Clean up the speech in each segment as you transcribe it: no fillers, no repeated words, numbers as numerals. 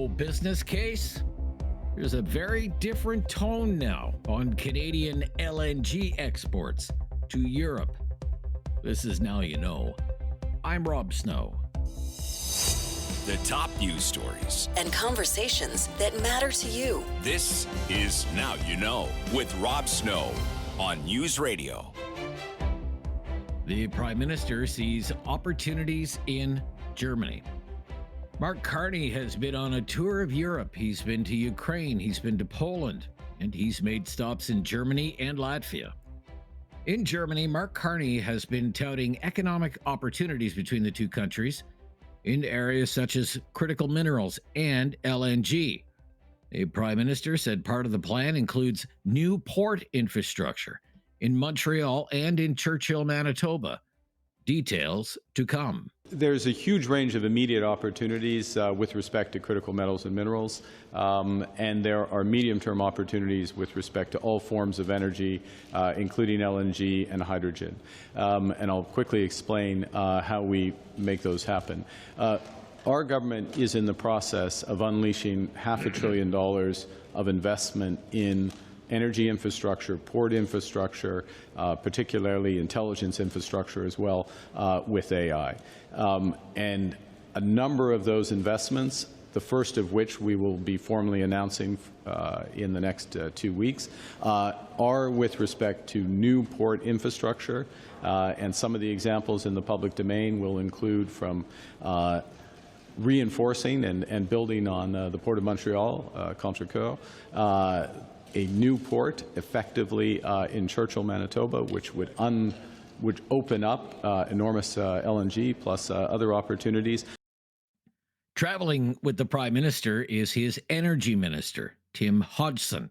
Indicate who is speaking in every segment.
Speaker 1: no business case? There's a very different tone now on Canadian LNG exports to Europe. This is Now You Know. I'm Rob Snow.
Speaker 2: The top news stories
Speaker 3: and conversations that matter to you.
Speaker 2: This is Now You Know with Rob Snow on News Radio.
Speaker 1: The Prime Minister sees opportunities in Germany. Mark Carney has been on a tour of Europe. He's been to Ukraine, he's been to Poland, and he's made stops in Germany and Latvia. In Germany, Mark Carney has been touting economic opportunities between the two countries in areas such as critical minerals and LNG. The Prime Minister said part of the plan includes new port infrastructure in Montreal and in Churchill, Manitoba. Details to come.
Speaker 4: There's a huge range of immediate opportunities with respect to critical metals and minerals, and there are medium-term opportunities with respect to all forms of energy, including LNG and hydrogen. And I'll quickly explain how we make those happen. Our government is in the process of unleashing $500 billion of investment in energy infrastructure, port infrastructure, particularly intelligence infrastructure as well, with AI. And a number of those investments, the first of which we will be formally announcing in the next 2 weeks, are with respect to new port infrastructure. And some of the examples in the public domain will include from reinforcing and building on the Port of Montreal, Contrecoeur, a new port effectively in Churchill, Manitoba, which would open up enormous LNG plus other opportunities.
Speaker 1: Traveling with the Prime Minister is his Energy Minister, Tim Hodgson.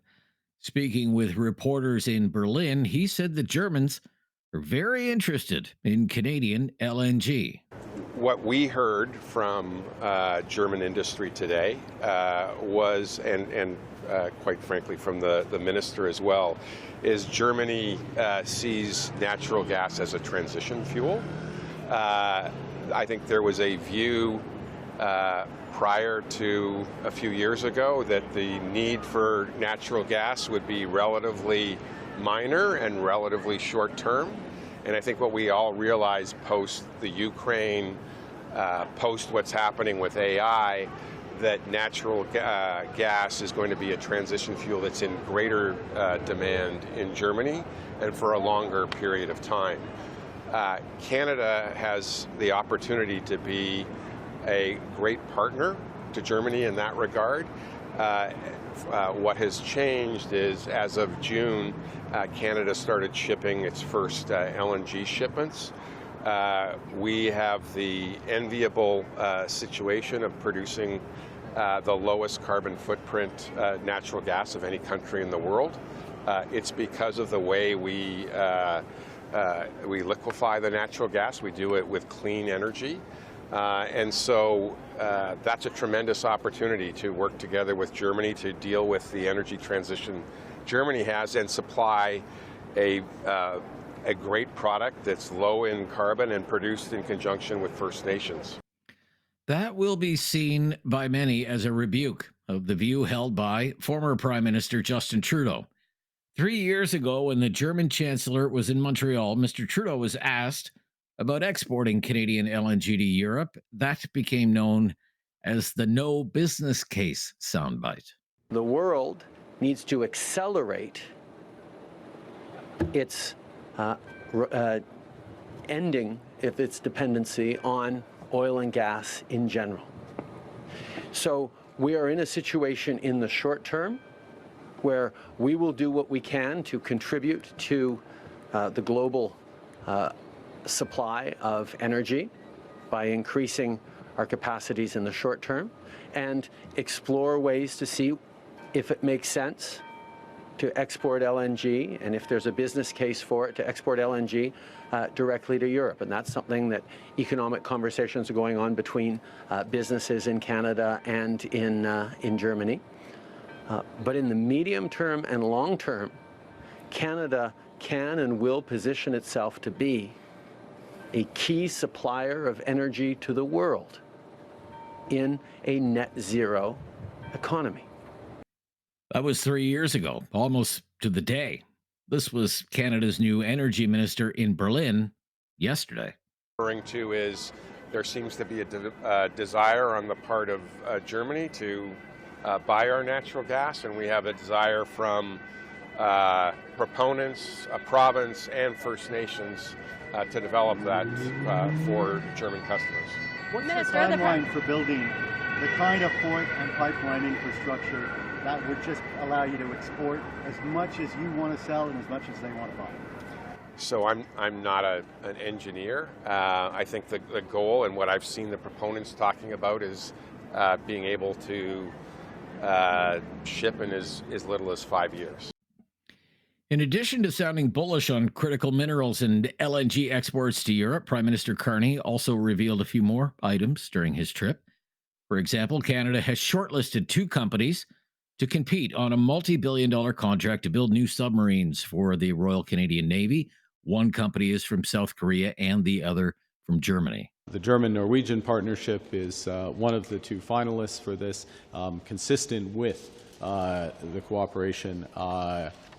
Speaker 1: Speaking with reporters in Berlin, he said the Germans are very interested in Canadian LNG.
Speaker 5: What we heard from German industry today was, and quite frankly from the minister as well, is Germany sees natural gas as a transition fuel. I think there was a view prior to a few years ago that the need for natural gas would be relatively minor and relatively short term. And I think what we all realize post the Ukraine, post what's happening with AI, that natural gas is going to be a transition fuel that's in greater demand in Germany and for a longer period of time. Canada has the opportunity to be a great partner to Germany in that regard. What has changed is, as of June, Canada started shipping its first LNG shipments. We have the enviable situation of producing the lowest carbon footprint natural gas of any country in the world. It's because of the way we liquefy the natural gas. We do it with clean energy. And so that's a tremendous opportunity to work together with Germany to deal with the energy transition Germany has and supply a great product that's low in carbon and produced in conjunction with First Nations.
Speaker 1: That will be seen by many as a rebuke of the view held by former Prime Minister Justin Trudeau. 3 years ago, when the German Chancellor was in Montreal, Mr. Trudeau was asked about exporting Canadian LNG to Europe. That became known as the no business case soundbite.
Speaker 6: The world needs to accelerate its ending of its dependency on oil and gas in general. So we are in a situation in the short term where we will do what we can to contribute to the global supply of energy by increasing our capacities in the short term and explore ways to see if it makes sense to export LNG, and if there's a business case for it, to export LNG directly to Europe. And that's something that economic conversations are going on between businesses in Canada and in Germany. But in the medium term and long term, Canada can and will position itself to be a key supplier of energy to the world in a net zero economy.
Speaker 1: That was 3 years ago, almost to the day. This was Canada's new energy minister in Berlin yesterday.
Speaker 5: Referring to is there seems to be a desire on the part of Germany to buy our natural gas, and we have a desire from proponents, a province, and First Nations to develop that for German customers.
Speaker 7: What's the timeline for building the kind of port and pipeline infrastructure that would just allow you to export as much as you want to sell and as much as they want to buy?
Speaker 5: So I'm not an engineer. I think the goal and what I've seen the proponents talking about is being able to ship in as little as 5 years.
Speaker 1: In addition to sounding bullish on critical minerals and LNG exports to Europe, Prime Minister Carney also revealed a few more items during his trip. For example, Canada has shortlisted 2 companies to compete on a multi-billion-dollar contract to build new submarines for the Royal Canadian Navy. One company is from South Korea and the other from Germany.
Speaker 4: The German-Norwegian partnership is one of the 2 finalists for this, consistent with the cooperation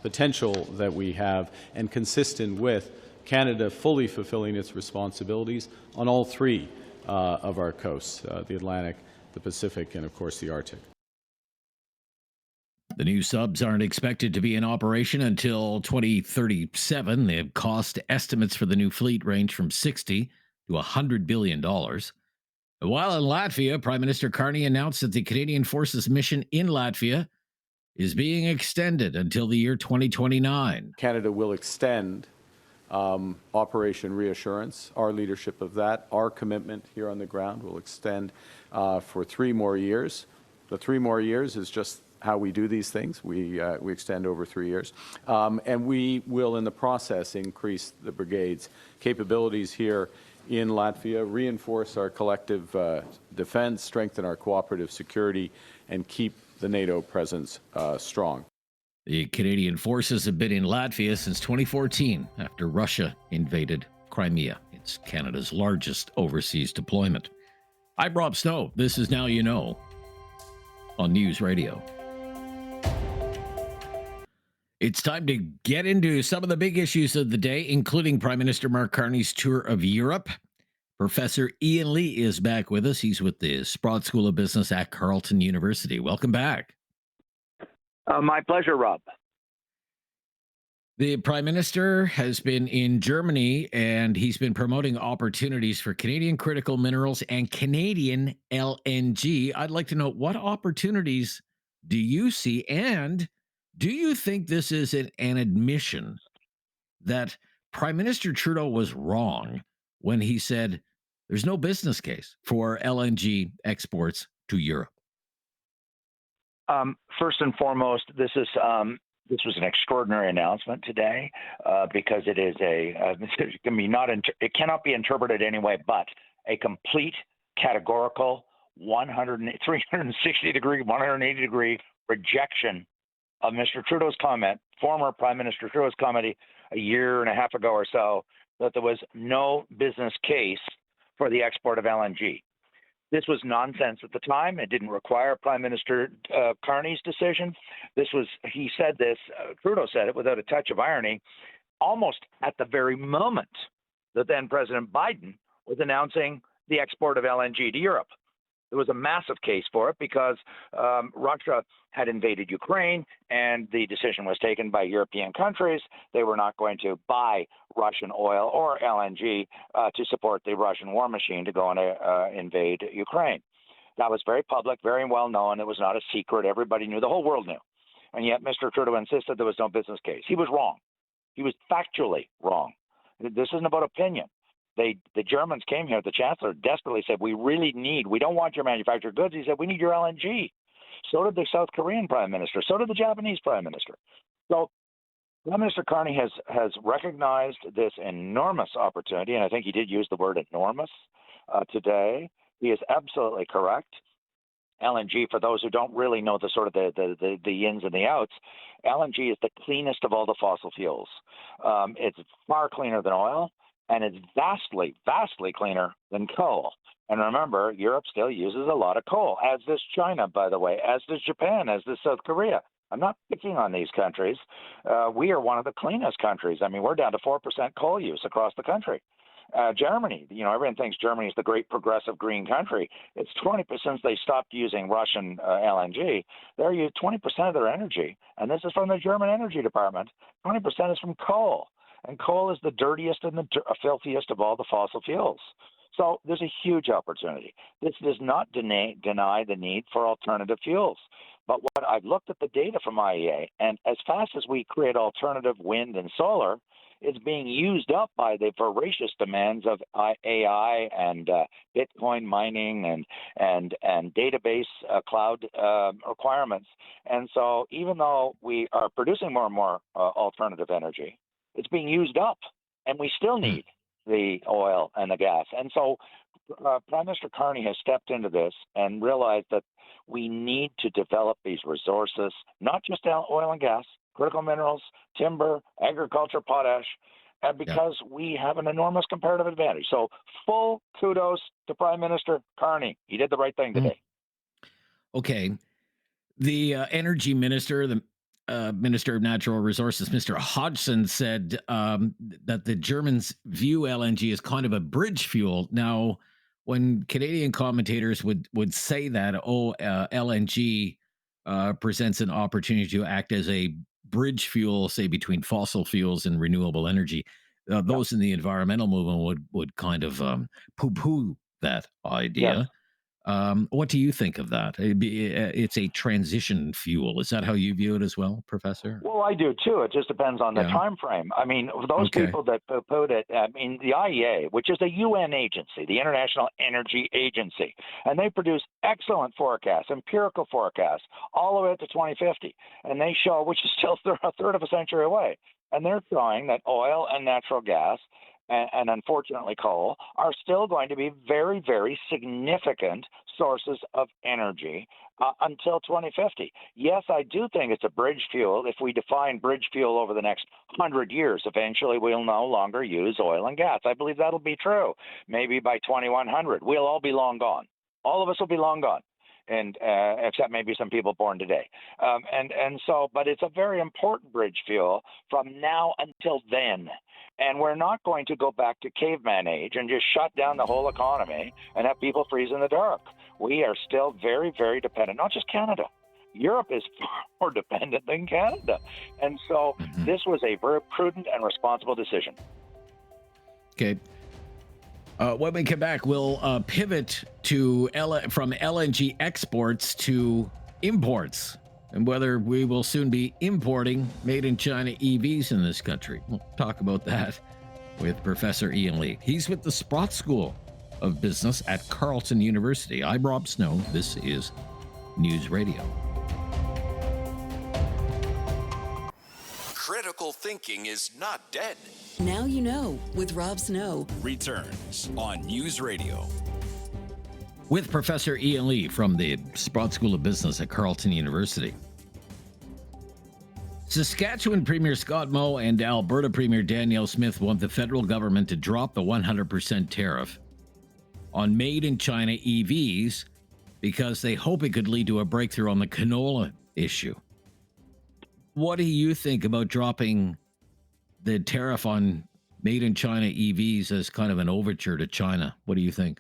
Speaker 4: potential that we have, and consistent with Canada fully fulfilling its responsibilities on all 3 of our coasts, the Atlantic, the Pacific, and of course the Arctic.
Speaker 1: The new subs aren't expected to be in operation until 2037. The cost estimates for the new fleet range from $60 to $100 billion. While in Latvia, Prime Minister Carney announced that the Canadian Forces mission in Latvia is being extended until the year 2029.
Speaker 4: Canada will extend Operation Reassurance, our leadership of that, our commitment here on the ground will extend for 3 more years. The 3 more years is just how we do these things. We extend over 3 years. And we will, in the process, increase the brigade's capabilities here in Latvia, reinforce our collective defense, strengthen our cooperative security, and keep the NATO presence strong.
Speaker 1: The Canadian forces have been in Latvia since 2014 after Russia invaded Crimea. It's Canada's largest overseas deployment. I'm Rob Snow. This is Now You Know on News Radio. It's time to get into some of the big issues of the day, including Prime Minister Mark Carney's tour of Europe. Professor Ian Lee is back with us. He's with the Sprott School of Business at Carleton University. Welcome back.
Speaker 8: My pleasure, Rob.
Speaker 1: The Prime Minister has been in Germany, and he's been promoting opportunities for Canadian critical minerals and Canadian LNG. I'd like to know, what opportunities do you see, and do you think this is an admission that Prime Minister Trudeau was wrong when he said there's no business case for LNG exports to Europe?
Speaker 8: First and foremost, this was an extraordinary announcement today because it is it cannot be interpreted anyway but a complete categorical 360 degree, 180 degree rejection of Mr. Trudeau's comment, former Prime Minister Trudeau's comment a year and a half ago or so, that there was no business case for the export of LNG. This was nonsense at the time. It didn't require Prime Minister Carney's decision. He said this, Trudeau said it without a touch of irony, almost at the very moment that then President Biden was announcing the export of LNG to Europe. There was a massive case for it because Russia had invaded Ukraine, and the decision was taken by European countries. They were not going to buy Russian oil or LNG to support the Russian war machine to go and invade Ukraine. That was very public, very well known. It was not a secret. Everybody knew. The whole world knew. And yet Mr. Trudeau insisted there was no business case. He was wrong. He was factually wrong. This isn't about opinion. The Germans came here. The chancellor desperately said, we don't want your manufactured goods. He said, we need your LNG. So did the South Korean prime minister. So did the Japanese prime minister. So Prime Minister Carney has recognized this enormous opportunity, and I think he did use the word enormous today. He is absolutely correct. LNG, for those who don't really know the sort of the ins and the outs, LNG is the cleanest of all the fossil fuels. It's far cleaner than oil. and it's vastly, vastly cleaner than coal. And remember, Europe still uses a lot of coal, as does China, by the way, as does Japan, as does South Korea. I'm not picking on these countries. We are one of the cleanest countries. I mean, we're down to 4% coal use across the country. Germany, everyone thinks Germany is the great progressive green country. It's 20% since they stopped using Russian LNG. They're using 20% of their energy, and this is from the German Energy Department. 20% is from coal, and coal is the dirtiest and the filthiest of all the fossil fuels. So there's a huge opportunity. This does not deny the need for alternative fuels. But what I've looked at the data from IEA, and as fast as we create alternative wind and solar, it's being used up by the voracious demands of AI and Bitcoin mining and database cloud requirements. And so even though we are producing more and more alternative energy, it's being used up, and we still need the oil and the gas. And so Prime Minister Carney has stepped into this and realized that we need to develop these resources, not just oil and gas, critical minerals, timber, agriculture, potash, and because we have an enormous comparative advantage. So full kudos to Prime Minister Carney. He did the right thing today.
Speaker 1: Okay. The energy minister, the Minister of Natural Resources, Mr. Hodgson, said that the Germans view LNG as kind of a bridge fuel. Now, when Canadian commentators would say that, LNG presents an opportunity to act as a bridge fuel, say, between fossil fuels and renewable energy, those in the environmental movement would kind of poo-poo that idea.
Speaker 8: Yes.
Speaker 1: What do you think of that? It's a transition fuel. Is that how you view it as well, Professor?
Speaker 8: Well, I do too. It just depends on the time frame. I mean, those people that put it, I mean, the IEA, which is a UN agency, the International Energy Agency, and they produce excellent forecasts, empirical forecasts, all the way up to 2050. And they show, which is still a third of a century away, and they're showing that oil and natural gas and unfortunately coal are still going to be very, very significant sources of energy until 2050. Yes, I do think it's a bridge fuel. If we define bridge fuel over the next 100 years, eventually we'll no longer use oil and gas. I believe that'll be true. Maybe by 2100, we'll all be long gone. All of us will be long gone. And except maybe some people born today. But it's a very important bridge fuel from now until then. And we're not going to go back to caveman age and just shut down the whole economy and have people freeze in the dark. We are still very, very dependent, not just Canada. Europe is far more dependent than Canada. And so this was a very prudent and responsible decision.
Speaker 1: Okay. When we come back, we'll pivot to from LNG exports to imports and whether we will soon be importing made in China EVs in this country. We'll talk about that with Professor Ian Lee. He's with the Sprott School of Business at Carleton University. I'm Rob Snow. This is News Radio.
Speaker 2: Critical thinking is not dead.
Speaker 3: Now you know with Rob Snow.
Speaker 2: Returns on News Radio.
Speaker 1: With Professor Ian Lee from the Sprott School of Business at Carleton University. Saskatchewan Premier Scott Moe and Alberta Premier Danielle Smith want the federal government to drop the 100% tariff on made-in-China EVs because they hope it could lead to a breakthrough on the canola issue. What do you think about dropping the tariff on made-in-China EVs as kind of an overture to China? What do you think?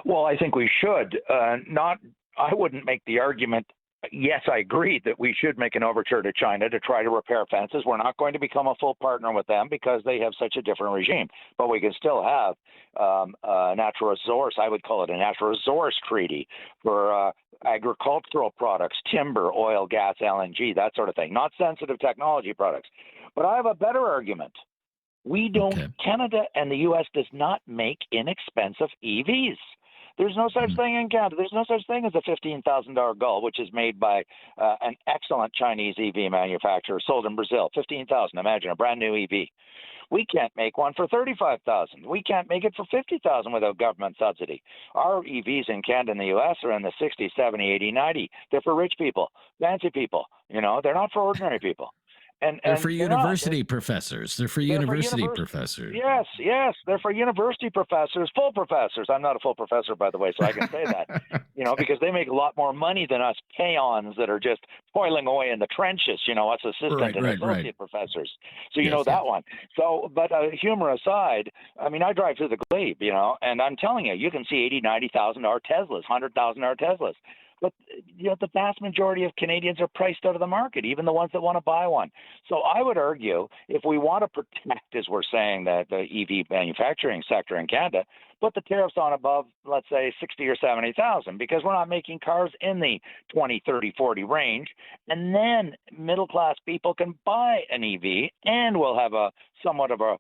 Speaker 8: Well, I think we should. I wouldn't make the argument. Yes, I agree that we should make an overture to China to try to repair fences. We're not going to become a full partner with them because they have such a different regime. But we can still have a natural resource. I would call it a natural resource treaty for agricultural products, timber, oil, gas, LNG, that sort of thing. Not sensitive technology products. But I have a better argument. We don't. Canada and the U.S. does not make inexpensive EVs. There's no such thing in Canada. There's no such thing as a $15,000 Gull, which is made by an excellent Chinese EV manufacturer, sold in Brazil. $15,000. Imagine a brand new EV. We can't make one for $35,000. We can't make it for $50,000 without government subsidy. Our EVs in Canada and the U.S. are in the 60, 70, 80, 90. They're for rich people, fancy people. You know, they're not for ordinary people.
Speaker 1: They're for
Speaker 8: they're not.
Speaker 1: university professors. They're for university professors.
Speaker 8: Yes, they're for university professors, full professors. I'm not a full professor, by the way, so I can say that, because they make a lot more money than us peons that are just toiling away in the trenches, us assistant and associate professors. So you know that one. So, but humor aside, I mean, I drive through the Glebe, and I'm telling you, you can see $80,000, $90,000 Teslas, $100,000 Teslas. But the vast majority of Canadians are priced out of the market, even the ones that want to buy one. So I would argue, if we want to protect, as we're saying, the EV manufacturing sector in Canada, put the tariffs on above, let's say, 60 or 70,000, because we're not making cars in the 20, 30, 40 range. And then middle-class people can buy an EV, and we'll have somewhat of a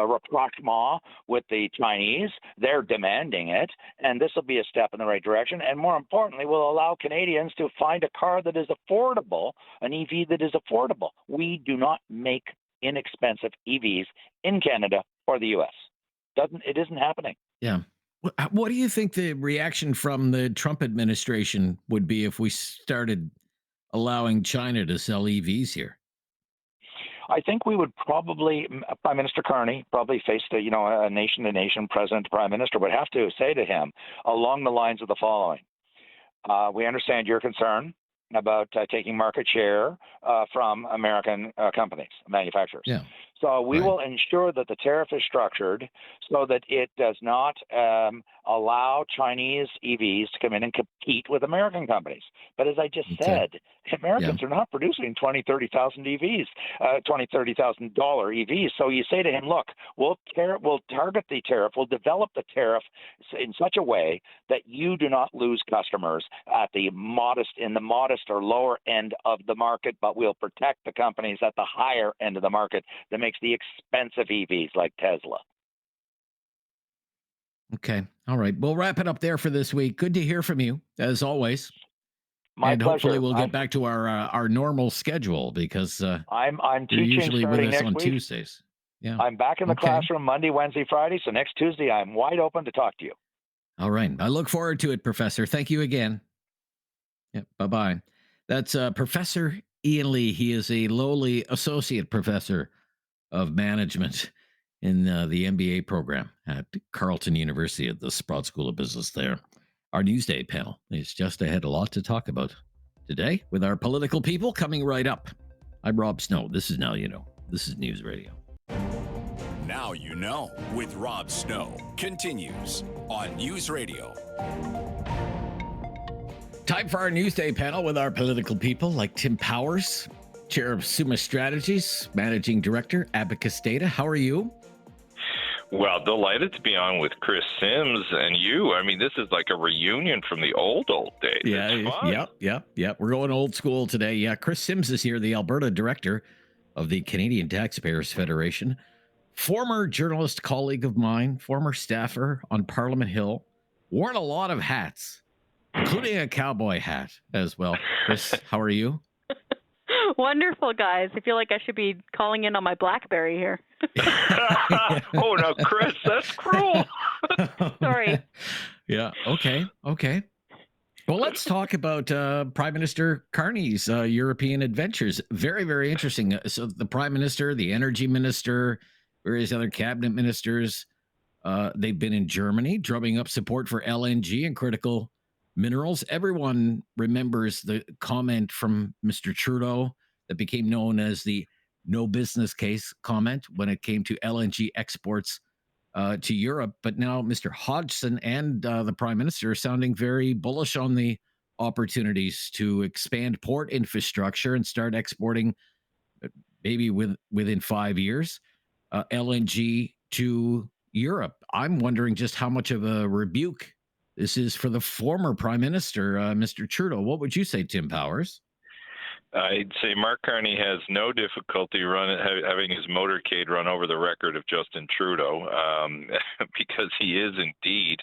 Speaker 8: rapprochement with the Chinese. They're demanding it, and this will be a step in the right direction. And more importantly, will allow Canadians to find a car that is affordable, an EV that is affordable. We do not make inexpensive EVs in Canada or the U.S. It isn't happening.
Speaker 1: Yeah. What do you think the reaction from the Trump administration would be if we started allowing China to sell EVs here?
Speaker 8: I think we would probably, Prime Minister Carney probably faced a nation-to-nation president, prime minister would have to say to him along the lines of the following. We understand your concern about taking market share from American companies, manufacturers.
Speaker 1: Yeah.
Speaker 8: So we will ensure that the tariff is structured so that it does not allow Chinese EVs to come in and compete with American companies. But as I just said, Americans are not producing 20, 30,000 EVs, $30,000 EVs. So you say to him, look, we'll target the tariff, we'll develop the tariff in such a way that you do not lose customers at the modest or lower end of the market, but we'll protect the companies at the higher end of the market that makes the expensive EVs like Tesla.
Speaker 1: Okay. All right. We'll wrap it up there for this week. Good to hear from you, as always.
Speaker 8: My pleasure.
Speaker 1: Hopefully we'll get back to our normal schedule, because
Speaker 8: I'm
Speaker 1: you're
Speaker 8: teaching
Speaker 1: usually with us on
Speaker 8: week.
Speaker 1: Tuesdays. Yeah.
Speaker 8: I'm back in the classroom Monday, Wednesday, Friday. So next Tuesday, I'm wide open to talk to you.
Speaker 1: All right. I look forward to it, Professor. Thank you again. Yeah. Bye-bye. That's Professor Ian Lee. He is a lowly associate professor of management in the MBA program at Carleton University at the Sprott School of Business there. Our Newsday panel is just ahead. A lot to talk about today with our political people coming right up. I'm Rob Snow. This is Now You Know. This is News Radio.
Speaker 2: Now You Know with Rob Snow continues on News Radio.
Speaker 1: Time for our Newsday panel with our political people like Tim Powers, Chair of Summa Strategies, Managing Director, Abacus Data. How are you?
Speaker 9: Well, delighted to be on with Kris Sims and you. I mean, this is like a reunion from the old days.
Speaker 1: Yeah, yep. We're going old school today. Yeah, Kris Sims is here, the Alberta Director of the Canadian Taxpayers Federation. Former journalist colleague of mine, former staffer on Parliament Hill, worn a lot of hats, including a cowboy hat as well. Kris, how are you?
Speaker 10: Wonderful, guys. I feel like I should be calling in on my BlackBerry here.
Speaker 9: Oh, no, Kris, that's cruel.
Speaker 10: Sorry.
Speaker 1: Yeah, okay. Well, let's talk about Prime Minister Carney's European adventures. Very, very interesting. So the Prime Minister, the Energy Minister, various other cabinet ministers, they've been in Germany, drumming up support for LNG and critical minerals. Everyone remembers the comment from Mr. Trudeau that became known as the no business case comment when it came to LNG exports to Europe. But now Mr. Hodgson and the Prime Minister are sounding very bullish on the opportunities to expand port infrastructure and start exporting maybe within 5 years LNG to Europe. I'm wondering just how much of a rebuke this is for the former Prime Minister, Mr. Trudeau. What would you say, Tim Powers?
Speaker 9: I'd say Mark Carney has no difficulty having his motorcade run over the record of Justin Trudeau, because he is indeed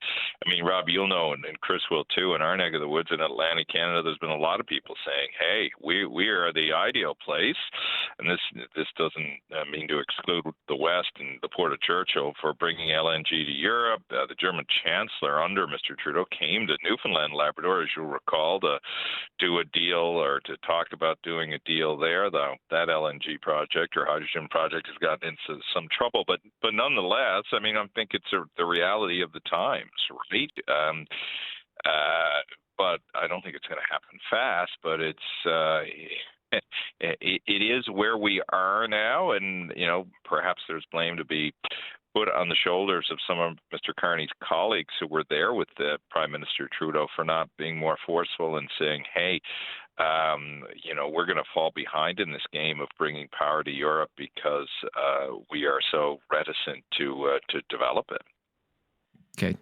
Speaker 9: I mean, Rob, you'll know, and Kris will too, in our neck of the woods in Atlantic Canada, there's been a lot of people saying, hey, we are the ideal place. And this doesn't mean to exclude the West and the Port of Churchill for bringing LNG to Europe. The German Chancellor under Mr. Trudeau came to Newfoundland and Labrador, as you'll recall, to do a deal or to talk about doing a deal there. Though that LNG project or hydrogen project has gotten into some trouble. But nonetheless, I mean, I think it's the reality of the times, right? But I don't think it's going to happen fast. But it is where we are now, and perhaps there's blame to be put on the shoulders of some of Mr. Carney's colleagues who were there with the Prime Minister Trudeau for not being more forceful and saying, hey, we're going to fall behind in this game of bringing power to Europe because we are so reticent to develop it.
Speaker 1: Okay.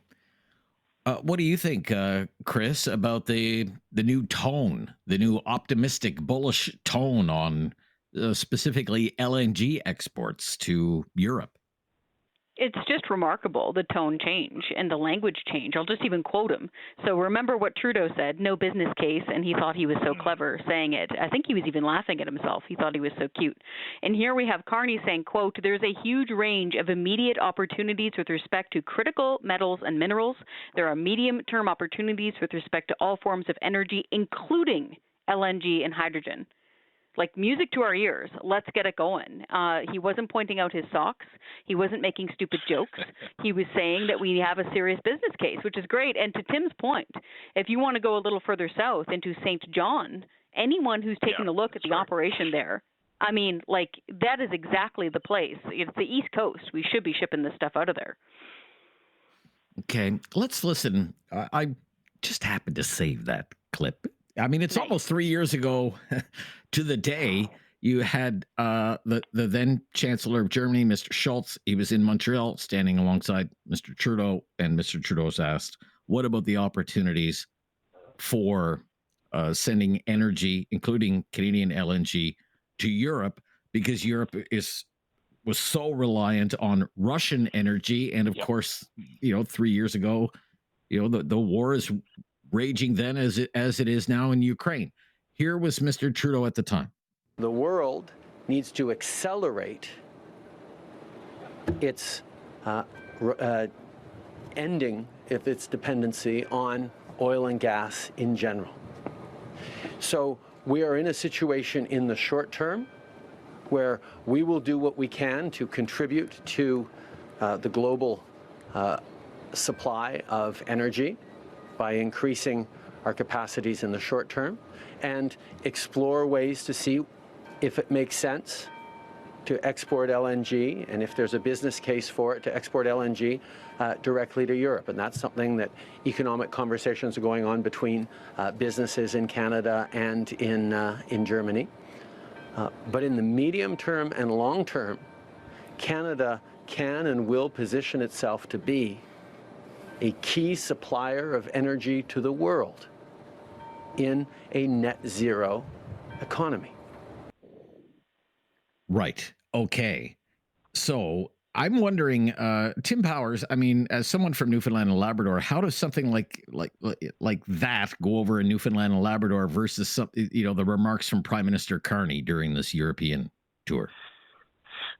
Speaker 1: What do you think, Kris, about the new tone, the new optimistic, bullish tone on specifically LNG exports to Europe?
Speaker 10: It's just remarkable, the tone change and the language change. I'll just even quote him. So remember what Trudeau said, no business case, and he thought he was so clever saying it. I think he was even laughing at himself. He thought he was so cute. And here we have Carney saying, quote, there's a huge range of immediate opportunities with respect to critical metals and minerals. There are medium-term opportunities with respect to all forms of energy, including LNG and hydrogen. Like music to our ears. Let's get it going. He wasn't pointing out his socks. He wasn't making stupid jokes. He was saying that we have a serious business case, which is great. And to Tim's point, if you want to go a little further south into St. John, anyone who's taking a look at the operation there, I mean, like, that is exactly the place. It's the East Coast. We should be shipping this stuff out of there.
Speaker 1: Okay, let's listen. I just happened to save that clip. I mean, it's almost 3 years ago to the day. You had the then Chancellor of Germany, Mr. Scholz. He was in Montreal standing alongside Mr. Trudeau, and Mr. Trudeau's asked, what about the opportunities for sending energy, including Canadian LNG, to Europe? Because Europe was so reliant on Russian energy. And of course, 3 years ago, the war is raging then as it is now in Ukraine. Here was Mr. Trudeau at the time.
Speaker 6: The world needs to accelerate its ending of its dependency on oil and gas in general. So we are in a situation in the short term where we will do what we can to contribute to the global supply of energy by increasing our capacities in the short term and explore ways to see if it makes sense to export LNG and if there's a business case for it to export LNG directly to Europe. And that's something that economic conversations are going on between businesses in Canada and in Germany. But in the medium term and long term, Canada can and will position itself to be a key supplier of energy to the world in a net zero economy.
Speaker 1: Right. Okay. So I'm wondering, Tim Powers, I mean, as someone from Newfoundland and Labrador, how does something like that go over in Newfoundland and Labrador versus some, the remarks from Prime Minister Carney during this European tour?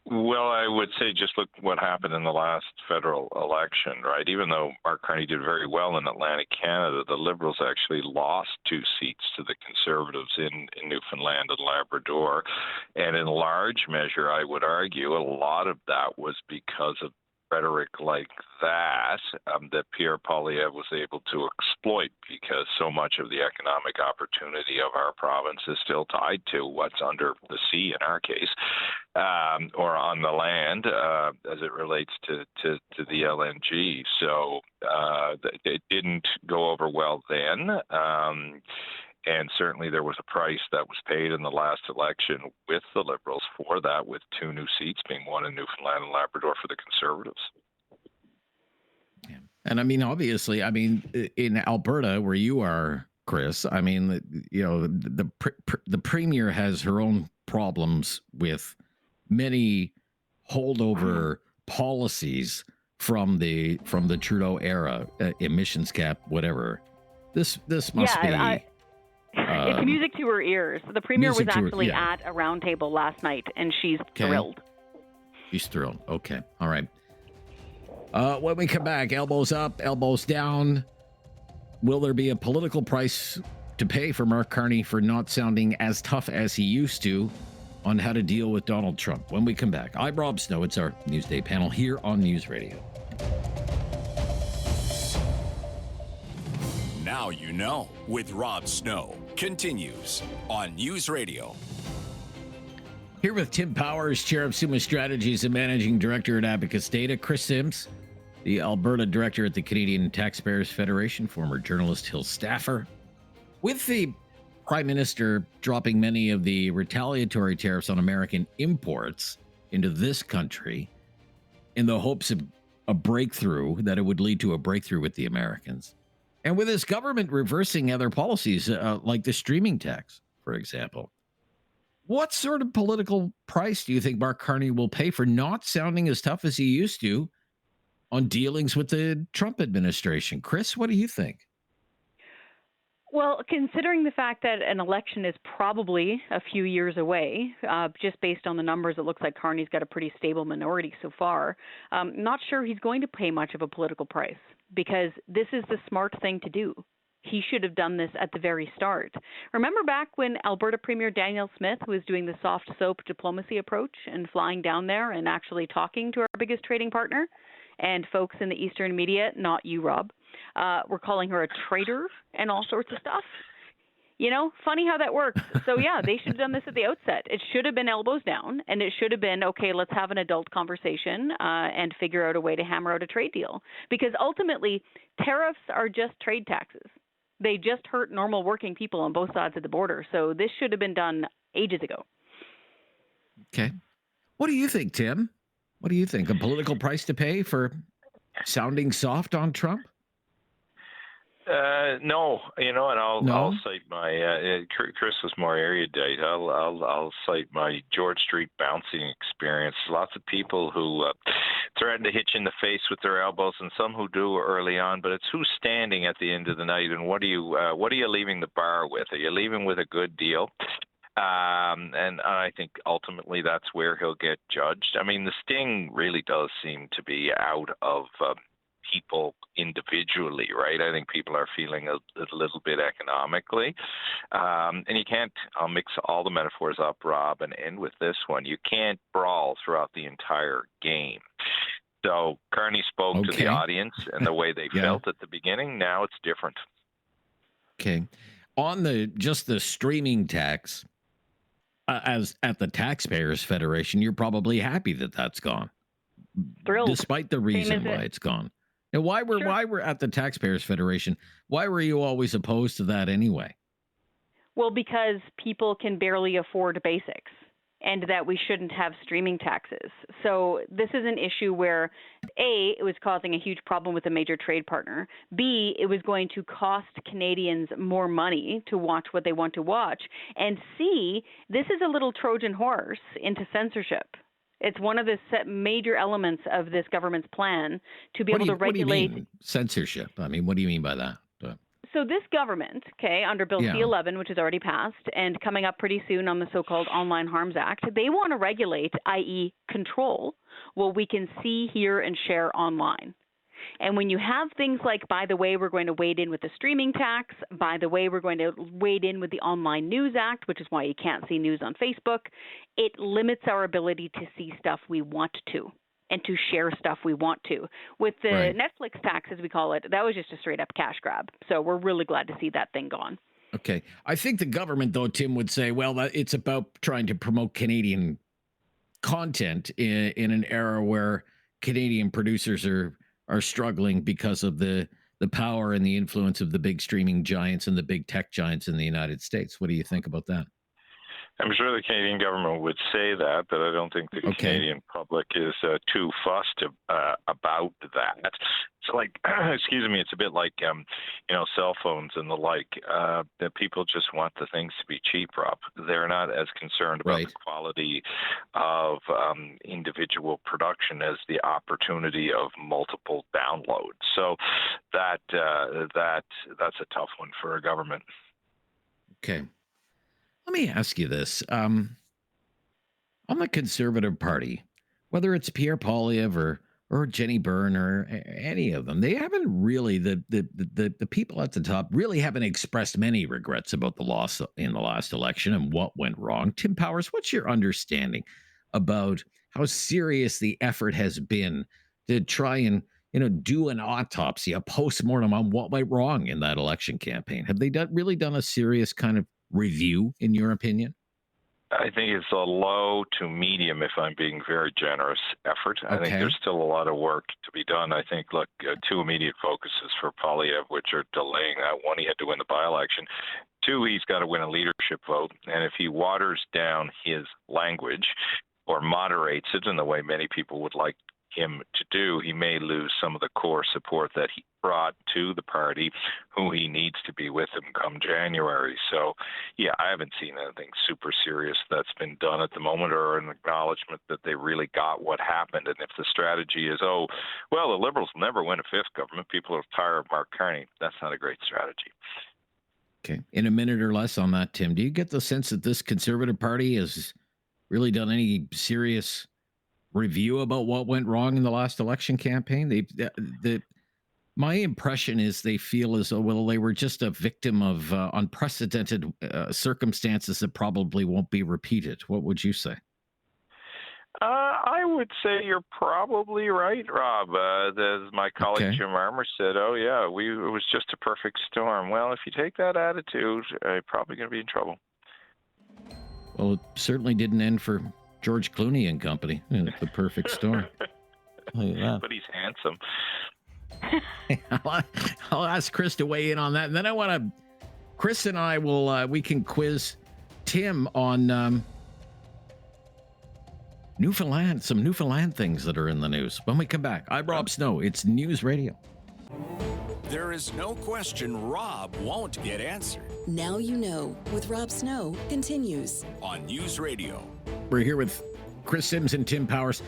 Speaker 9: Well, I would say just look what happened in the last federal election, right? Even though Mark Carney did very well in Atlantic Canada, the Liberals actually lost 2 seats to the Conservatives in Newfoundland and Labrador. And in large measure, I would argue, a lot of that was because of rhetoric like that that Pierre Poilievre was able to exploit, because so much of the economic opportunity of our province is still tied to what's under the sea in our case, or on the land as it relates to the LNG. So it didn't go over well then. And certainly there was a price that was paid in the last election with the Liberals for that, with 2 new seats being won in Newfoundland and Labrador for the Conservatives.
Speaker 1: Yeah. And I mean, obviously, in Alberta, where you are, Kris, I mean, the Premier has her own problems with many holdover policies from the Trudeau era, emissions cap, whatever. This must be.
Speaker 10: It's music to her ears. The premier was actually at a roundtable last night, and she's thrilled.
Speaker 1: She's thrilled. Okay. All right. When we come back, elbows up, elbows down. Will there be a political price to pay for Mark Carney for not sounding as tough as he used to on how to deal with Donald Trump? When we come back, I'm Rob Snow. It's our Newsday panel here on News Radio.
Speaker 2: Now you know with Rob Snow continues on News Radio.
Speaker 1: Here with Tim Powers, Chair of Summa Strategies and Managing Director at Abacus Data, Kris Sims, the Alberta Director at the Canadian Taxpayers Federation, former journalist Hill staffer. With the Prime Minister dropping many of the retaliatory tariffs on American imports into this country in the hopes of a breakthrough, that it would lead to a breakthrough with the Americans, and with his government reversing other policies like the streaming tax, for example, what sort of political price do you think Mark Carney will pay for not sounding as tough as he used to on dealings with the Trump administration? Kris, what do you think?
Speaker 10: Well, considering the fact that an election is probably a few years away, just based on the numbers, it looks like Carney's got a pretty stable minority so far. Not sure he's going to pay much of a political price, because this is the smart thing to do. He should have done this at the very start. Remember back when Alberta Premier Danielle Smith was doing the soft soap diplomacy approach and flying down there and actually talking to our biggest trading partner? And folks in the Eastern media, not you, Rob, were calling her a traitor and all sorts of stuff. You know, funny how that works. So, yeah, they should have done this at the outset. It should have been elbows down, and it should have been, okay, let's have an adult conversation and figure out a way to hammer out a trade deal. Because ultimately, tariffs are just trade taxes. They just hurt normal working people on both sides of the border. So this should have been done ages ago.
Speaker 1: Okay. What do you think, Tim? What do you think? A political price to pay for sounding soft on Trump?
Speaker 9: No, and I'll cite my Kris was more erudite. I'll cite my George Street bouncing experience. Lots of people who threaten to hit you in the face with their elbows, and some who do early on. But it's who's standing at the end of the night, and what are you leaving the bar with? Are you leaving with a good deal? And I think ultimately that's where he'll get judged. I mean, the sting really does seem to be out of people individually, right? I think people are feeling a little bit economically. And you can't, I'll mix all the metaphors up, Rob, and end with this one. You can't brawl throughout the entire game. So Carney spoke to the audience and the way they felt at the beginning. Now it's different.
Speaker 1: Okay. On the streaming tax, as at the Taxpayers Federation, you're probably happy that that's gone.
Speaker 10: Thrilled.
Speaker 1: Despite the reason why it's gone. And why we're at the Taxpayers Federation, why were you always opposed to that anyway?
Speaker 10: Well, because people can barely afford basics, and that we shouldn't have streaming taxes. So this is an issue where, A, it was causing a huge problem with a major trade partner. B, it was going to cost Canadians more money to watch what they want to watch. And C, this is a little Trojan horse into censorship. It's one of the major elements of this government's plan to be able to regulate.
Speaker 1: What do you mean, censorship? I mean, what do you mean by that?
Speaker 10: So this government, under Bill C-11, which is already passed, and coming up pretty soon on the so-called Online Harms Act, they want to regulate, i.e. control, what we can see, hear, and share online. And when you have things like, by the way, we're going to wade in with the streaming tax, by the way, we're going to wade in with the Online News Act, which is why you can't see news on Facebook, it limits our ability to see stuff we want to and to share stuff we want to. With the Netflix tax, as we call it, that was just a straight-up cash grab. So we're really glad to see that thing gone.
Speaker 1: Okay. I think the government, though, Tim, would say, well, it's about trying to promote Canadian content in an era where Canadian producers are struggling because of the power and the influence of the big streaming giants and the big tech giants in the United States. What do you think about that?
Speaker 9: I'm sure the Canadian government would say that, but I don't think the Canadian public is too fussed about that. It's like, excuse me, it's a bit like, cell phones and the like. That people just want the things to be cheap, Rob. They're not as concerned about the quality of individual production as the opportunity of multiple downloads. So that's a tough one for a government.
Speaker 1: Okay. Let me ask you this. On the Conservative Party, whether it's Pierre Poilievre or Jenny Byrne or any of them, they haven't really, the people at the top really haven't expressed many regrets about the loss in the last election and what went wrong. Tim Powers, what's your understanding about how serious the effort has been to try and do an autopsy, a postmortem on what went wrong in that election campaign? Have they really done a serious kind of review, in your opinion?
Speaker 9: I think it's a low to medium, if I'm being very generous, effort. I think there's still a lot of work to be done. I think, two immediate focuses for Poilievre, which are delaying that. One, he had to win the by-election. Two, he's got to win a leadership vote. And if he waters down his language or moderates it in the way many people would like him to do, he may lose some of the core support that he brought to the party, who he needs to be with him come January. So, I haven't seen anything super serious that's been done at the moment, or an acknowledgement that they really got what happened. And if the strategy is, the Liberals will never win a fifth government, people are tired of Mark Carney, that's not a great strategy.
Speaker 1: Okay. In a minute or less on that, Tim, do you get the sense that this Conservative Party has really done any serious review about what went wrong in the last election campaign? My impression is they feel as though, they were just a victim of unprecedented circumstances that probably won't be repeated. What would you say?
Speaker 9: I would say you're probably right, Rob. As my colleague Jim Armour said, it was just a perfect storm. Well, if you take that attitude, you're probably going to be in trouble.
Speaker 1: Well, it certainly didn't end for George Clooney and company. The perfect storm.
Speaker 9: But he's handsome.
Speaker 1: I'll ask Kris to weigh in on that, and then Kris and I will we can quiz Tim on Newfoundland, some Newfoundland things that are in the news. When we come back, I'm Rob Snow. It's News Radio.
Speaker 2: There is no question Rob won't get answered.
Speaker 3: Now You Know with Rob Snow continues
Speaker 2: on News Radio.
Speaker 1: We're here with Kris Sims and Tim Powers.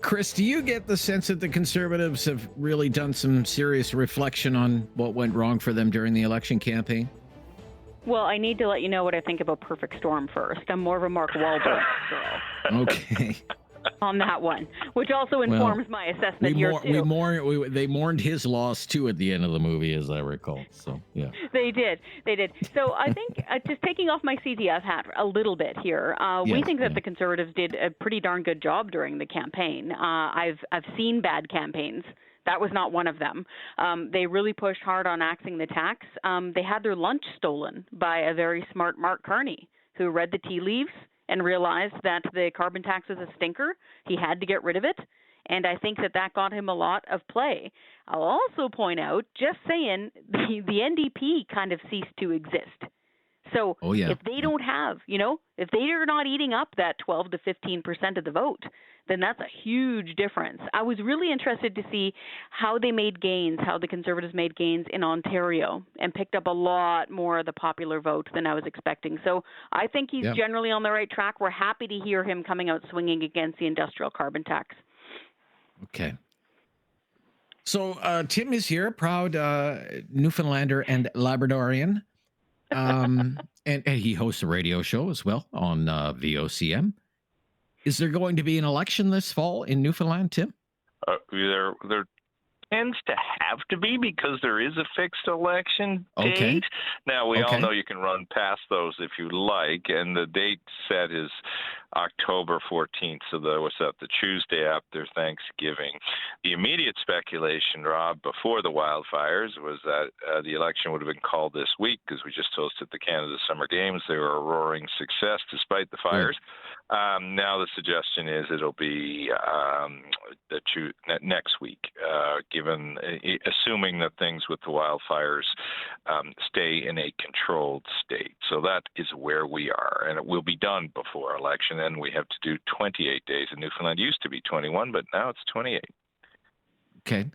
Speaker 1: Kris, do you get the sense that the Conservatives have really done some serious reflection on what went wrong for them during the election campaign?
Speaker 10: Well, I need to let you know what I think about Perfect Storm first. I'm more of a Mark Wahlberg girl.
Speaker 1: Okay.
Speaker 10: On that one, which also informs my assessment here too.
Speaker 1: They mourned his loss too at the end of the movie, as I recall. So yeah,
Speaker 10: they did. So I think just taking off my CTF hat a little bit here, we think that the Conservatives did a pretty darn good job during the campaign. I've seen bad campaigns. That was not one of them. They really pushed hard on axing the tax. They had their lunch stolen by a very smart Mark Carney, who read the tea leaves and realized that the carbon tax was a stinker. He had to get rid of it. And I think that got him a lot of play. I'll also point out, just saying, the NDP kind of ceased to exist. So if they don't have, if they are not eating up that 12 to 15% of the vote, then that's a huge difference. I was really interested to see how they made gains, how the Conservatives made gains in Ontario and picked up a lot more of the popular vote than I was expecting. So I think he's generally on the right track. We're happy to hear him coming out swinging against the industrial carbon tax.
Speaker 1: Okay. So Tim is here, proud Newfoundlander and Labradorian. And he hosts a radio show as well on VOCM. Is there going to be an election this fall in Newfoundland, Tim?
Speaker 9: There tends to have to be, because there is a fixed election date. Now, we all know you can run past those if you like, and the date set is October 14th, so that was the Tuesday after Thanksgiving. The immediate speculation, Rob, before the wildfires was that the election would have been called this week, because we just hosted the Canada Summer Games. They were a roaring success despite the fires. Now the suggestion is it'll be next week, assuming that things with the wildfires stay in a controlled state. So that is where we are, and it will be done before election. And we have to do 28 days in Newfoundland. It used to be 21, but now it's 28.
Speaker 1: Okay.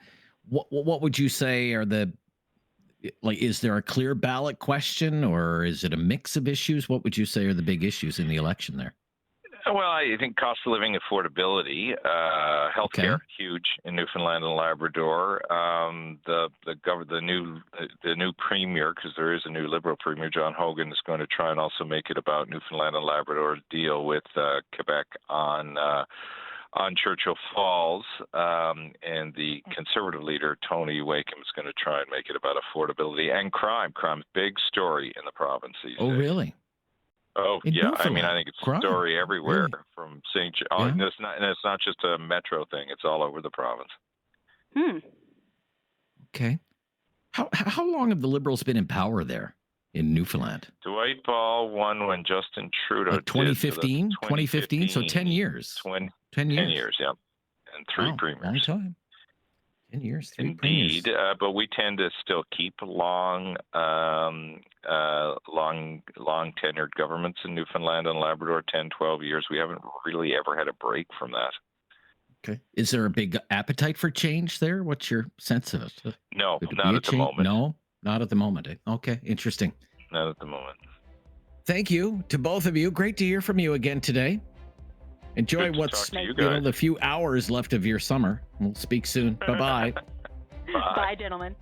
Speaker 1: What would you say are is there a clear ballot question, or is it a mix of issues? What would you say are the big issues in the election there?
Speaker 9: Well, I think cost of living, affordability, healthcare, huge in Newfoundland and Labrador. The new premier, because there is a new Liberal premier, John Hogan, is going to try and also make it about Newfoundland and Labrador's deal with Quebec on Churchill Falls, and the Conservative leader, Tony Wakeham, is going to try and make it about affordability and crime. Crime's big story in the province these days.
Speaker 1: Oh, really?
Speaker 9: Oh,
Speaker 1: in
Speaker 9: yeah.
Speaker 1: Newfoundland.
Speaker 9: I mean, I think it's a
Speaker 1: Crime.
Speaker 9: story everywhere,
Speaker 1: Really?
Speaker 9: from St. John.
Speaker 1: Yeah.
Speaker 9: And it's not just a metro thing. It's all over the province.
Speaker 1: Okay. How long have the Liberals been in power there in Newfoundland?
Speaker 9: Dwight Ball won when Justin Trudeau
Speaker 1: Like 2015?
Speaker 9: did. So
Speaker 1: 2015? So 10 years. 10 years.
Speaker 9: 10 years, yeah. And three premiers.
Speaker 1: Long time. 10 years, three
Speaker 9: Indeed,
Speaker 1: premiers.
Speaker 9: but we tend to still keep long tenured governments in Newfoundland and Labrador, 10, 12 years. We haven't really ever had a break from that.
Speaker 1: Okay. Is there a big appetite for change there? What's your sense of it?
Speaker 9: No,
Speaker 1: Could it
Speaker 9: not
Speaker 1: be a
Speaker 9: at the
Speaker 1: change?
Speaker 9: moment.
Speaker 1: No, not at the moment. Okay, interesting.
Speaker 9: Not at the moment.
Speaker 1: Thank you to both of you. Great to hear from you again today. Enjoy
Speaker 9: Good to
Speaker 1: what's
Speaker 9: talk to you guys.
Speaker 1: the few hours left of your summer. We'll speak soon. Bye-bye.
Speaker 10: Bye, gentlemen.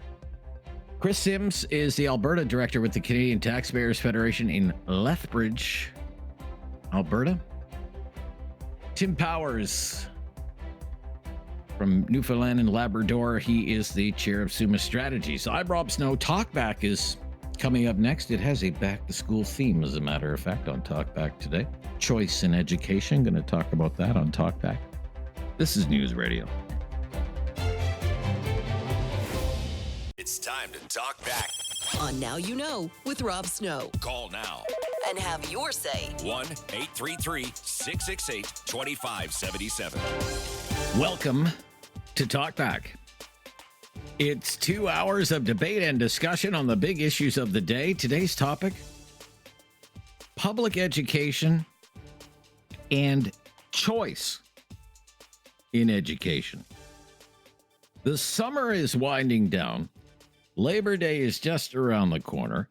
Speaker 1: Kris Sims is the Alberta director with the Canadian Taxpayers Federation in Lethbridge, Alberta. Tim Powers from Newfoundland and Labrador. He is the chair of Summa Strategies. I'm Rob Snow. Talkback is coming up next. It has a back-to-school theme, as a matter of fact, on Talkback today. Choice in education. Going to talk about that on Talkback. This is News Radio.
Speaker 2: It's time to talk back.
Speaker 3: On Now You Know with Rob Snow.
Speaker 2: Call now.
Speaker 3: And have your say.
Speaker 2: 1-833-668-2577.
Speaker 1: Welcome to Talkback. It's 2 hours of debate and discussion on the big issues of the day. Today's topic: public education and choice in education. The summer is winding down. Labor Day is just around the corner.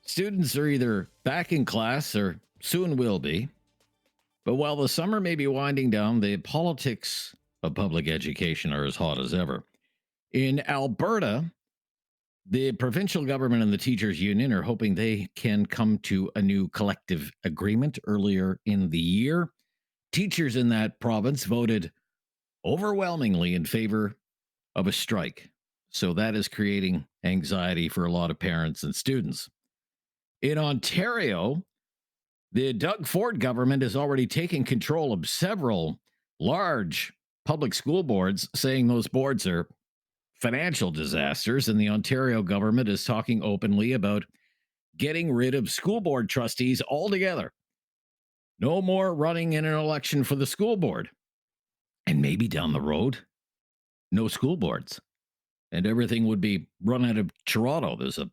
Speaker 1: Students are either back in class or soon will be. But while the summer may be winding down, the politics of public education are as hot as ever. In Alberta, the provincial government and the teachers' union are hoping they can come to a new collective agreement earlier in the year. Teachers in that province voted overwhelmingly in favor of a strike. So that is creating anxiety for a lot of parents and students. In Ontario, the Doug Ford government is already taking control of several large public school boards, saying those boards are financial disasters, and the Ontario government is talking openly about getting rid of school board trustees altogether. No more running in an election for the school board. And maybe down the road, no school boards. And everything would be run out of Toronto. There's a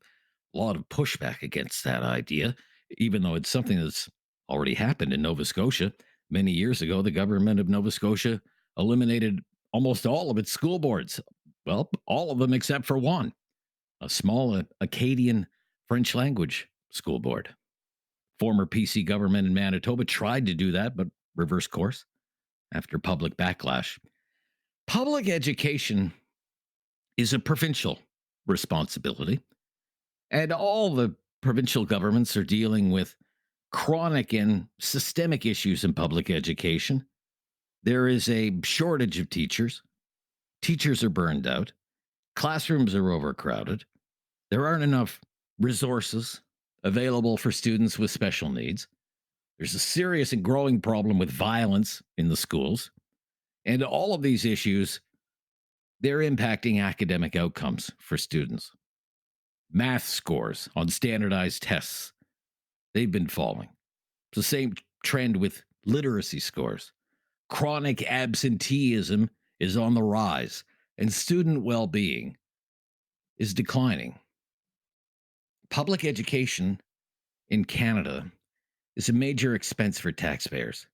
Speaker 1: lot of pushback against that idea, even though it's something that's already happened in Nova Scotia. Many years ago, the government of Nova Scotia eliminated almost all of its school boards. Well, all of them except for one, a small Acadian French language school board. Former PC government in Manitoba tried to do that, but reversed course after public backlash. Public education is a provincial responsibility, and all the provincial governments are dealing with chronic and systemic issues in public education. There is a shortage of teachers. Teachers are burned out. Classrooms are overcrowded. There aren't enough resources available for students with special needs. There's a serious and growing problem with violence in the schools. And all of these issues, they're impacting academic outcomes for students. Math scores on standardized tests, they've been falling. It's the same trend with literacy scores. Chronic absenteeism is on the rise, and student well-being is declining. Public education in Canada is a major expense for taxpayers.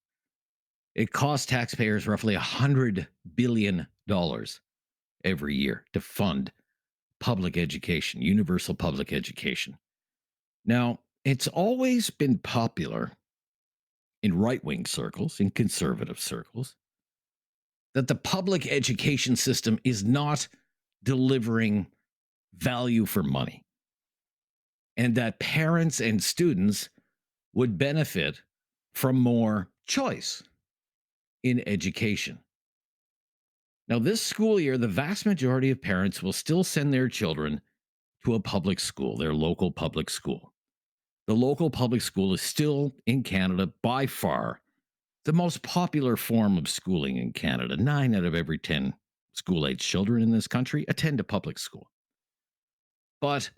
Speaker 1: It costs taxpayers roughly $100 billion every year to fund public education, universal public education. Now, it's always been popular in right-wing circles, in conservative circles, that the public education system is not delivering value for money, and that parents and students would benefit from more choice in education. Now, this school year, the vast majority of parents will still send their children to a public school, their local public school. The local public school is still, in Canada, by far, the most popular form of schooling in Canada. 9 out of every 10 school-age children in this country attend a public school. But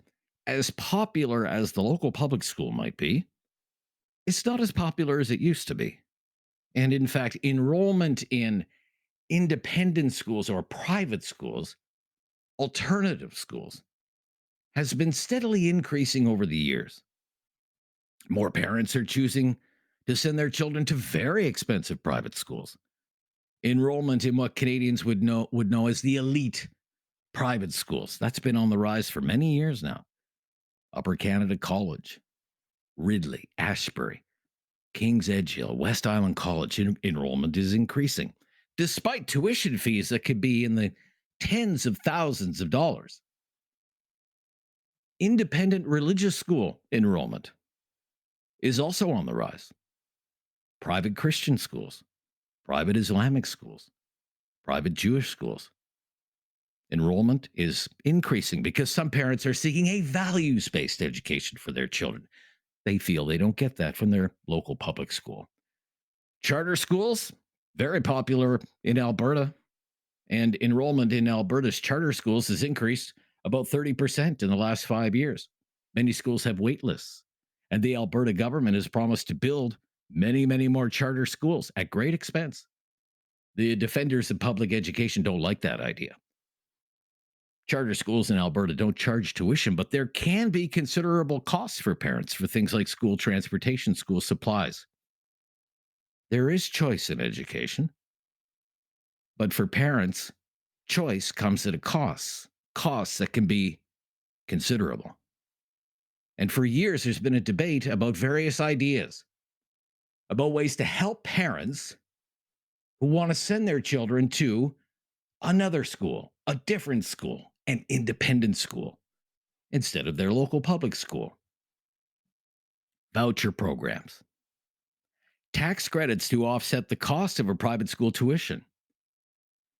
Speaker 1: as popular as the local public school might be, it's not as popular as it used to be. And in fact, enrollment in independent schools or private schools, alternative schools, has been steadily increasing over the years. More parents are choosing to send their children to very expensive private schools. Enrollment in what Canadians would know as the elite private schools, that's been on the rise for many years now. Upper Canada College, Ridley, Ashbury, King's Edgehill, West Island College enrollment is increasing, despite tuition fees that could be in the tens of thousands of dollars. Independent religious school enrollment is also on the rise. Private Christian schools, private Islamic schools, private Jewish schools. Enrollment is increasing because some parents are seeking a values-based education for their children. They feel they don't get that from their local public school. Charter schools, very popular in Alberta, and enrollment in Alberta's charter schools has increased about 30% in the last 5 years. Many schools have wait lists, and the Alberta government has promised to build many, many more charter schools at great expense. The defenders of public education don't like that idea. Charter schools in Alberta don't charge tuition, but there can be considerable costs for parents for things like school transportation, school supplies. There is choice in education, but for parents, choice comes at a cost, costs that can be considerable. And for years, there's been a debate about various ideas, about ways to help parents who want to send their children to another school, a different school, an independent school, instead of their local public school. Voucher programs, tax credits to offset the cost of a private school tuition.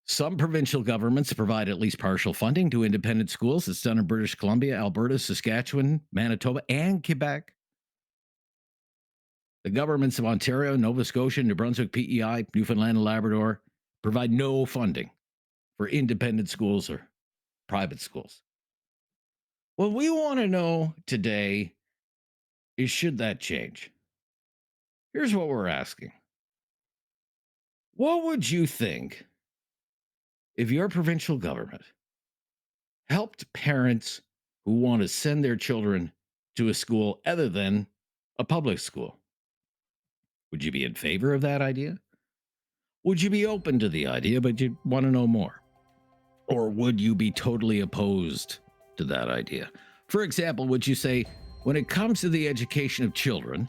Speaker 1: Some provincial governments provide at least partial funding to independent schools. It's done in British Columbia, Alberta, Saskatchewan, Manitoba, and Quebec. The governments of Ontario, Nova Scotia, New Brunswick, PEI, Newfoundland, and Labrador provide no funding for independent schools or private schools. What we want to know today is, should that change? Here's what we're asking. What would you think if your provincial government helped parents who want to send their children to a school other than a public school? Would you be in favor of that idea? Would you be open to the idea, but you want to know more? Or would you be totally opposed to that idea? For example, would you say, when it comes to the education of children,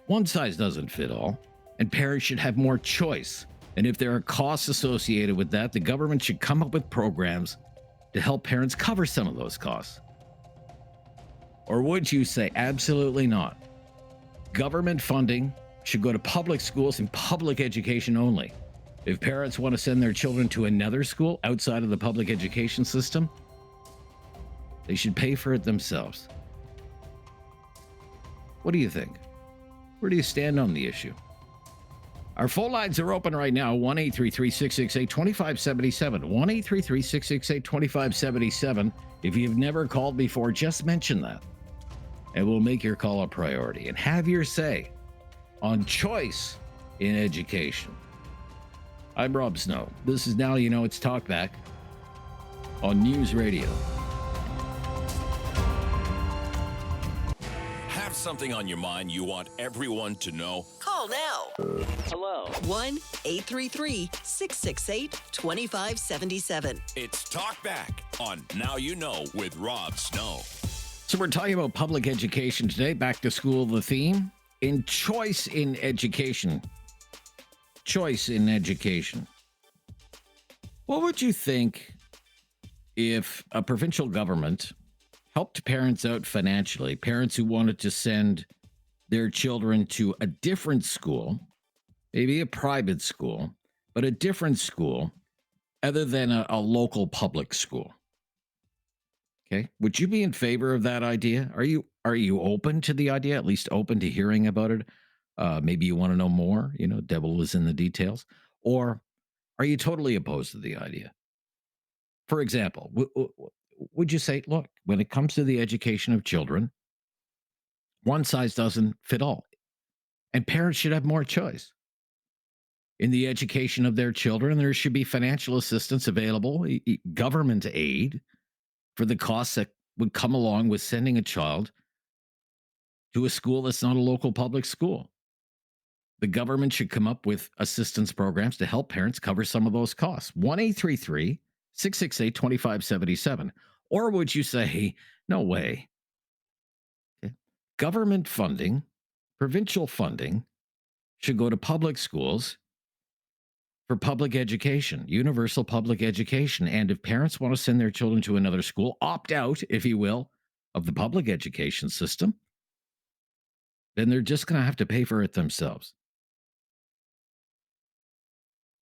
Speaker 1: one size doesn't fit all, and parents should have more choice. And if there are costs associated with that, the government should come up with programs to help parents cover some of those costs. Or would you say, absolutely not? Government funding should go to public schools and public education only. If parents want to send their children to another school outside of the public education system, they should pay for it themselves. What do you think? Where do you stand on the issue? Our phone lines are open right now, 1-833-668-2577, 1-833-668-2577. If you've never called before, just mention that, and we'll make your call a priority and have your say on choice in education. I'm Rob Snow. This is Now You Know. It's Talkback on News Radio.
Speaker 2: Have something on your mind you want everyone to know?
Speaker 3: Call now.
Speaker 11: Hello.
Speaker 3: 1-833-668-2577.
Speaker 2: It's Talkback on Now You Know with Rob Snow.
Speaker 1: So we're talking about public education today. Back to school, the theme. In choice in education. Choice in education. What would you think if a provincial government helped parents out financially, parents who wanted to send their children to a different school, maybe a private school, but a different school other than a local public school? Okay. Would you be in favor of that idea? Are you open to the idea, at least open to hearing about it? Maybe you want to know more, devil is in the details. Or are you totally opposed to the idea? For example, would you say, look, when it comes to the education of children, one size doesn't fit all, and parents should have more choice in the education of their children? There should be financial assistance available, government aid for the costs that would come along with sending a child to a school that's not a local public school. The government should come up with assistance programs to help parents cover some of those costs. 1-833-668-2577. Or would you say, no way? Okay. Government funding, provincial funding, should go to public schools for public education, universal public education. And if parents want to send their children to another school, opt out, if you will, of the public education system, then they're just going to have to pay for it themselves.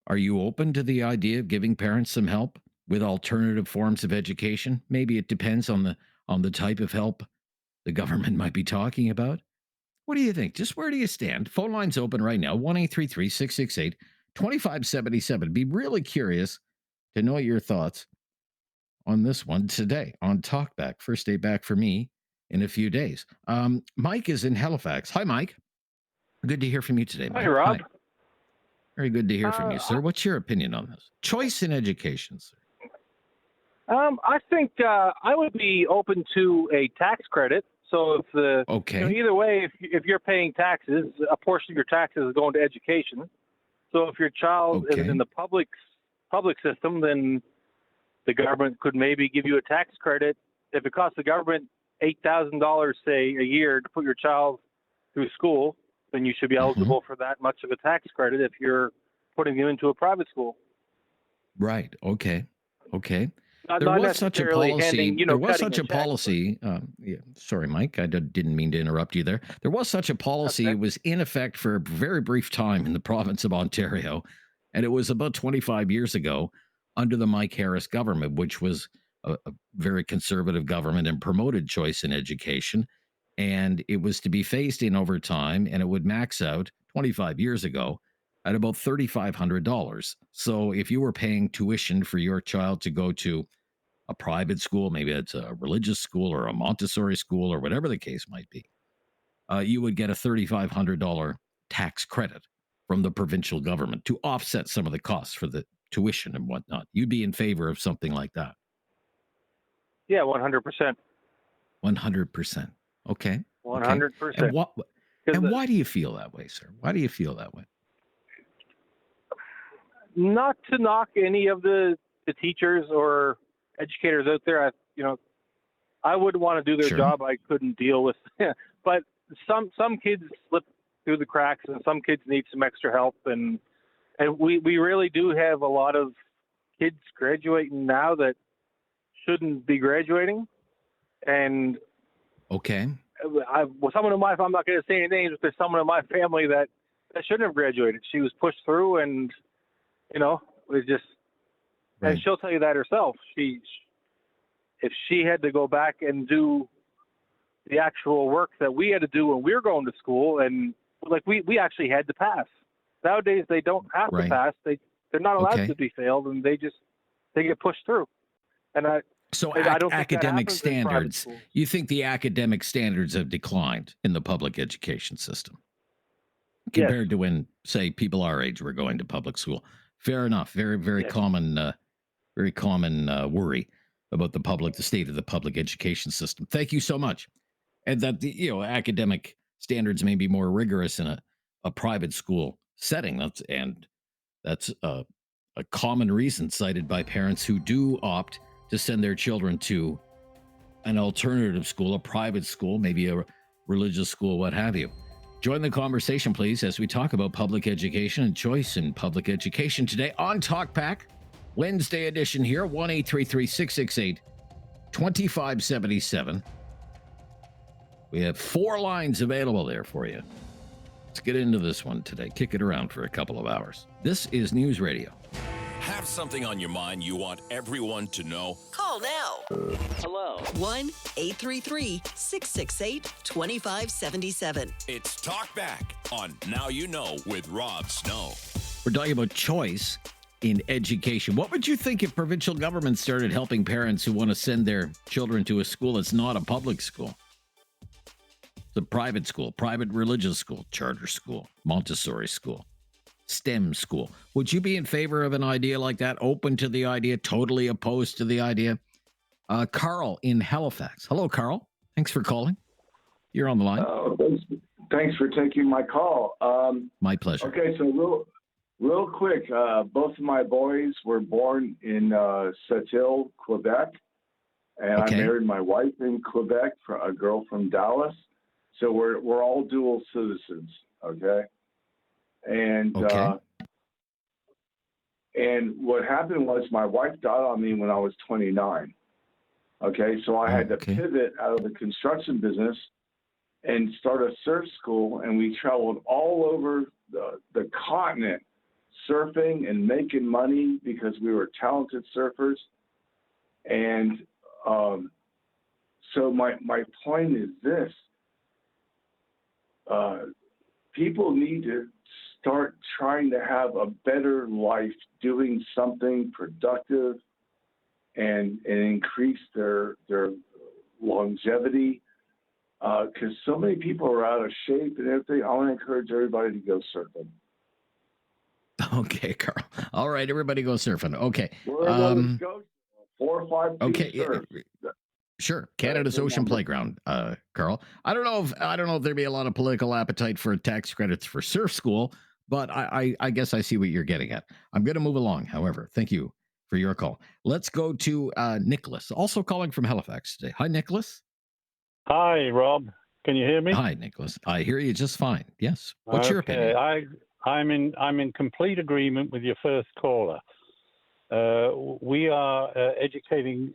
Speaker 1: Are you open to the idea of giving parents some help with alternative forms of education? Maybe it depends on the type of help the government might be talking about. What do you think? Just where do you stand? Phone line's open right now, 1-833-668-2577. Be really curious to know your thoughts on this one today on Talkback. First day back for me in a few days. Mike is in Halifax. Hi, Mike. Good to hear from you today, Mike.
Speaker 11: Hi, Rob.
Speaker 1: Hi. Very good to hear from you, sir. What's your opinion on this? Choice in education, sir.
Speaker 11: I think I would be open to a tax credit. So if either way, if you're paying taxes, a portion of your taxes is going to education. So if your child is in the public system, then the government could maybe give you a tax credit. If it costs the government $8,000, say, a year to put your child through school, then you should be eligible for that much of a tax credit if you're putting them into a private school.
Speaker 1: Right. Okay.
Speaker 11: Not
Speaker 1: There was such a policy.
Speaker 11: handing,
Speaker 1: There was such a
Speaker 11: cutting check.
Speaker 1: policy. Sorry, Mike. I didn't mean to interrupt you there. There was such a policy.
Speaker 11: Okay.
Speaker 1: It was in effect for a very brief time in the province of Ontario, and it was about 25 years ago under the Mike Harris government, which was a very conservative government and promoted choice in education. And it was to be phased in over time, and it would max out 25 years ago at about $3,500. So if you were paying tuition for your child to go to a private school, maybe it's a religious school or a Montessori school or whatever the case might be, you would get a $3,500 tax credit from the provincial government to offset some of the costs for the tuition and whatnot. You'd be in favor of something like that.
Speaker 11: Yeah, 100%.
Speaker 1: 100%. Okay.
Speaker 11: 100%.
Speaker 1: And why do you feel that way, sir? Why do you feel that way?
Speaker 11: Not to knock any of the teachers or educators out there. I wouldn't want to do their job I couldn't deal with. But some kids slip through the cracks, and some kids need some extra help. And we really do have a lot of kids graduating now that shouldn't be graduating. And someone in my, I'm not going to say any names, but there's someone in my family that shouldn't have graduated. She was pushed through, and it was just, and she'll tell you that herself. If she had to go back and do the actual work that we had to do when we were going to school, and we actually had to pass. Nowadays they don't have to pass. They're not allowed to be failed, and they get pushed through. And I don't think
Speaker 1: academic standards, you think the academic standards have declined in the public education system? compared to when, say, people our age were going to public school. Fair enough. Very, very common worry about the state of the public education system. Thank you so much. And that the academic standards may be more rigorous in a private school setting. That's a common reason cited by parents who do opt to send their children to an alternative school, a private school, maybe a religious school, what have you. Join the conversation, please, as we talk about public education and choice in public education today on TalkPack, Wednesday edition here, 1-833-668-2577. We have 4 lines available there for you. Let's get into this one today. Kick it around for a couple of hours. This is News Radio.
Speaker 2: Have something on your mind you want everyone to know?
Speaker 3: Call now.
Speaker 12: Hello.
Speaker 3: 1-833-668-2577.
Speaker 2: It's Talk Back on Now You Know with Rob Snow.
Speaker 1: We're talking about choice in education. What would you think if provincial government started helping parents who want to send their children to a school that's not a public school? It's a private school, private religious school, charter school, Montessori school, STEM school. Would you be in favor of an idea like that? Open to the idea? Totally opposed to the idea? Carl in Halifax. Hello, Carl. Thanks for calling. You're on the line.
Speaker 13: Thanks for taking my call.
Speaker 1: My pleasure.
Speaker 13: Okay, so real quick, both of my boys were born in Sept-Îles, Quebec, and I married my wife in Quebec, a girl from Dallas. So we're all dual citizens, okay? And and what happened was my wife died on me when I was 29. Okay, so I had to pivot out of the construction business and start a surf school, and we traveled all over the continent surfing and making money because we were talented surfers. And so my point is this. People need to start trying to have a better life, doing something productive and increase their longevity. Because so many people are out of shape and everything. I want to encourage everybody to go surfing.
Speaker 1: Okay, Carl. All right, everybody go surfing. Okay.
Speaker 13: Go 4 or 5
Speaker 1: okay. Sure. Canada's Ocean Playground, Carl. I don't know if there'd be a lot of political appetite for tax credits for surf school, but I guess I see what you're getting at. I'm going to move along, however. Thank you for your call. Let's go to Nicholas, also calling from Halifax today. Hi, Nicholas.
Speaker 11: Hi, Rob. Can you hear me?
Speaker 1: Hi, Nicholas. I hear you just fine. Yes. What's your opinion?
Speaker 11: I'm in complete agreement with your first caller. We are educating